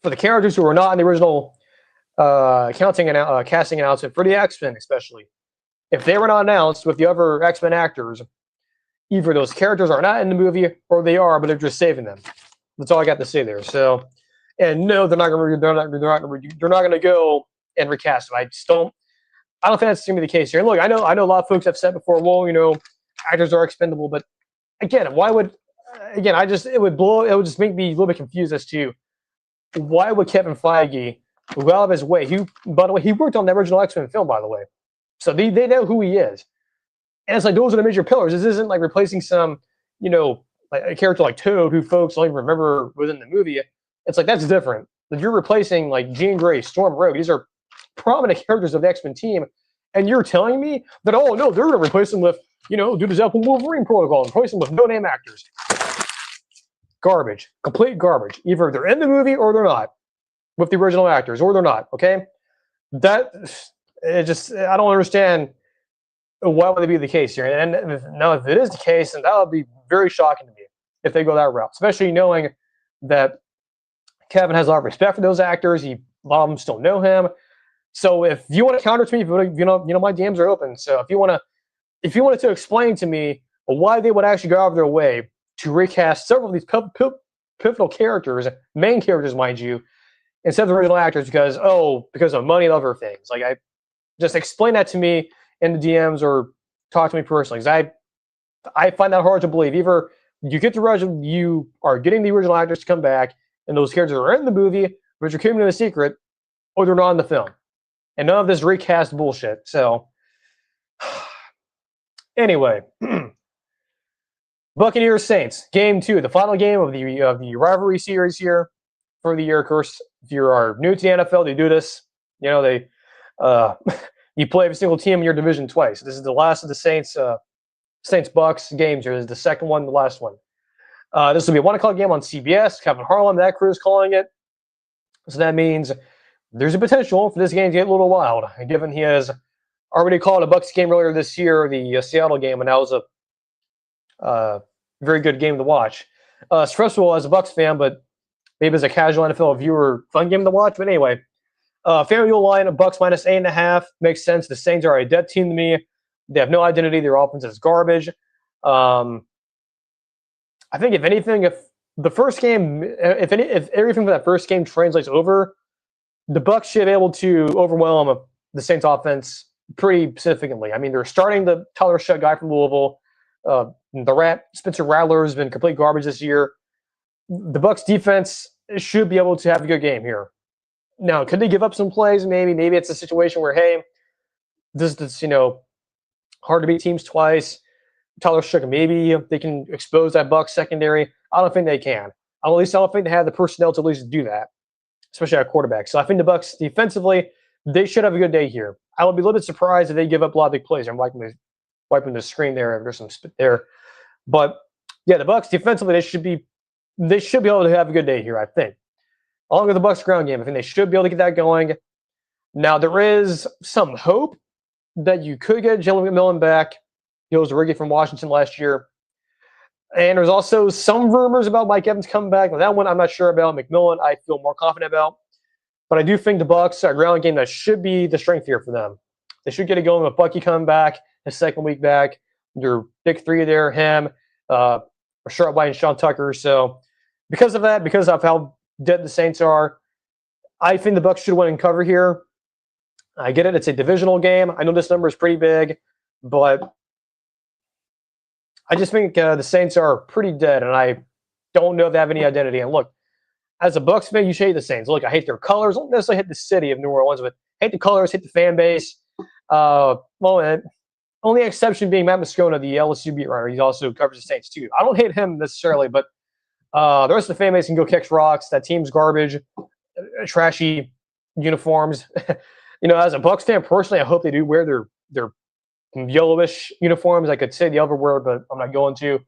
for the characters who were not in the original casting announcement for the X-Men, especially, if they were not announced with the other X-Men actors, either those characters are not in the movie or they are, but they're just saving them. That's all I got to say there. So, and no, they're not going to go and recast them. I don't think that's going to be the case here. And look, I know a lot of folks have said before, actors are expendable, but again, it would just make me a little bit confused as to why would Kevin Feige go out of his way? By the way, he worked on the original X-Men film, by the way, so they know who he is. And it's like, those are the major pillars. This isn't like replacing some, like a character like Toad, who folks don't even remember was in the movie. It's like, that's different. If you're replacing like Jean Grey, Storm, Rogue, these are prominent characters of the X-Men team, and you're telling me that, oh no, they're going to replace them with, do the Deadpool Wolverine protocol and replace them with no-name actors. Garbage. Complete garbage. Either they're in the movie or they're not with the original actors, or they're not, okay? I don't understand why would it be the case here. And now, if it is the case, then that would be very shocking to me if they go that route, especially knowing that Kevin has a lot of respect for those actors. A lot of them still know him. So if you want to counter to me, my DMs are open. So if you wanted to explain to me why they would actually go out of their way to recast several of these pivotal characters, main characters, mind you, instead of the original actors, because of money and other things, like, I just explain that to me in the DMs or talk to me personally, because I find that hard to believe. Either you are getting the original actors to come back, and those characters are in the movie, but you're keeping them a secret, or they're not in the film. And none of this recast bullshit. So Anyway, Buccaneers Saints game 2, the final game of the rivalry series here for the year. Of course, if you are new to the NFL, they do this. You know, they you play every single team in your division twice. This is the last of the Saints Bucs games here. This is the second one, the last one. This will be a 1 o'clock game on CBS. Kevin Harlan, that crew is calling it. So that means there's a potential for this game to get a little wild, given he has already called a Bucs game earlier this year, the Seattle game, and that was a very good game to watch. Stressful as a Bucs fan, but maybe as a casual NFL viewer, fun game to watch. But anyway, FanDuel line of Bucs minus 8.5 makes sense. The Saints are a dead team to me. They have no identity. Their offense is garbage. I think if anything, if the first game, if everything for that first game translates over, the Bucs should be able to overwhelm the Saints offense pretty significantly. I mean, they're starting the Tyler Shutt guy from Louisville. Spencer Rattler has been complete garbage this year. The Bucs defense should be able to have a good game here. Now, could they give up some plays? Maybe it's a situation where, hey, this is hard to beat teams twice. Tyler Shutt, maybe they can expose that Bucs secondary. I don't think they can. I don't think they have the personnel to at least do that, especially at quarterback. So I think the Bucs defensively, they should have a good day here. I would be a little bit surprised if they give up a lot of big plays. I'm wiping the screen there. There's some spit there, but yeah, the Bucs defensively they should be able to have a good day here. I think, along with the Bucs ground game, I think they should be able to get that going. Now there is some hope that you could get Jalen McMillan back. He was a rookie from Washington last year. And there's also some rumors about Mike Evans coming back. Now, that one I'm not sure about. McMillan, I feel more confident about. But I do think the Bucs are a ground game that should be the strength here for them. They should get it going with Bucky coming back, his second week back. Their big three there, him, Rashard White, and Sean Tucker. So because of that, because of how dead the Saints are, I think the Bucs should win and cover here. I get it. It's a divisional game. I know this number is pretty big, but I just think the Saints are pretty dead, and I don't know if they have any identity. And look, as a Bucs fan, you should hate the Saints. Look, I hate their colors. I don't necessarily hate the city of New Orleans, but hate the colors, hate the fan base. Only exception being Matt Moscona, the LSU beat writer. He also covers the Saints too. I don't hate him necessarily, but the rest of the fan base can go kick rocks. That team's garbage, trashy uniforms. As a Bucs fan, personally, I hope they do wear their yellowish uniforms. I could say the other word, but I'm not going to.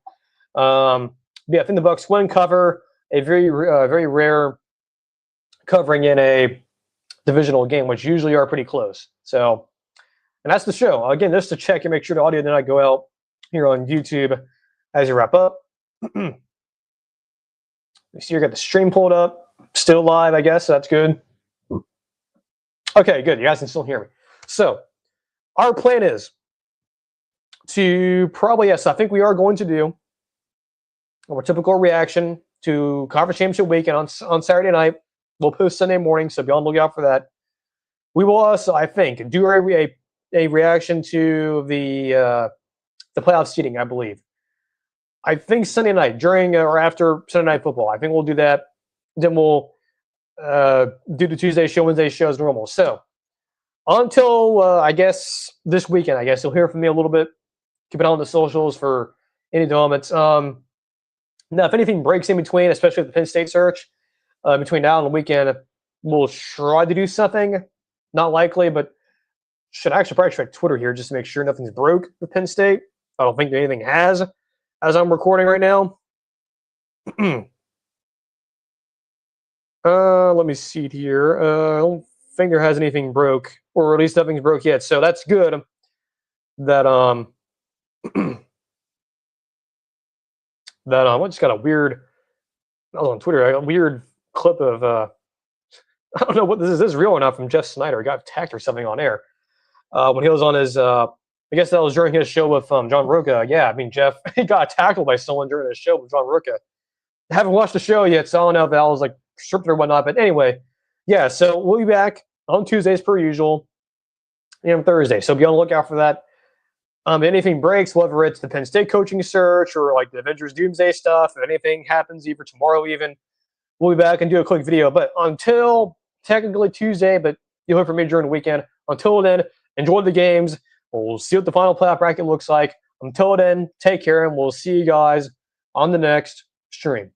Yeah, I think the Bucs win cover, a very rare covering in a divisional game, which usually are pretty close. So, and that's the show. Again, just to check and make sure the audio did not go out here on YouTube as you wrap up. You see, you got the stream pulled up, still live, I guess. So that's good. Okay, good. You guys can still hear me. So, our plan is to probably, yes, I think we are going to do our typical reaction to Conference Championship weekend on Saturday night. We'll post Sunday morning, so be on the lookout for that. We will also, I think, do a reaction to the playoff seeding, I believe. I think Sunday night, during or after Sunday Night Football. I think we'll do that. Then we'll do the Tuesday show, Wednesday show as normal. So until, I guess, this weekend, I guess you'll hear from me a little bit. Keep it on the socials for any developments. Now, if anything breaks in between, especially with the Penn State search, between now and the weekend, we'll try to do something. Not likely, but should actually probably check Twitter here just to make sure nothing's broke with Penn State. I don't think anything has, as I'm recording right now. Let me see it here. I don't think there has anything broke, or at least nothing's broke yet. So that's good. That I just got a weird. I was on Twitter. I got a weird clip of. I don't know what this is. This is real or not from Jeff Snyder. He got attacked or something on air when he was on his. I guess that was during his show with John Roca. Yeah, I mean Jeff he got tackled by someone during his show with John Roca. I haven't watched the show yet, so I don't know if that was like scripted or whatnot. But anyway, yeah. So we'll be back on Tuesdays per usual, and Thursday. So be on the lookout for that. Anything breaks, whether it's the Penn State coaching search or like the Avengers Doomsday stuff, if anything happens, either tomorrow even, we'll be back and do a quick video. But until technically Tuesday, but you'll hear from me during the weekend. Until then, enjoy the games. We'll see what the final playoff bracket looks like. Until then, take care, and we'll see you guys on the next stream.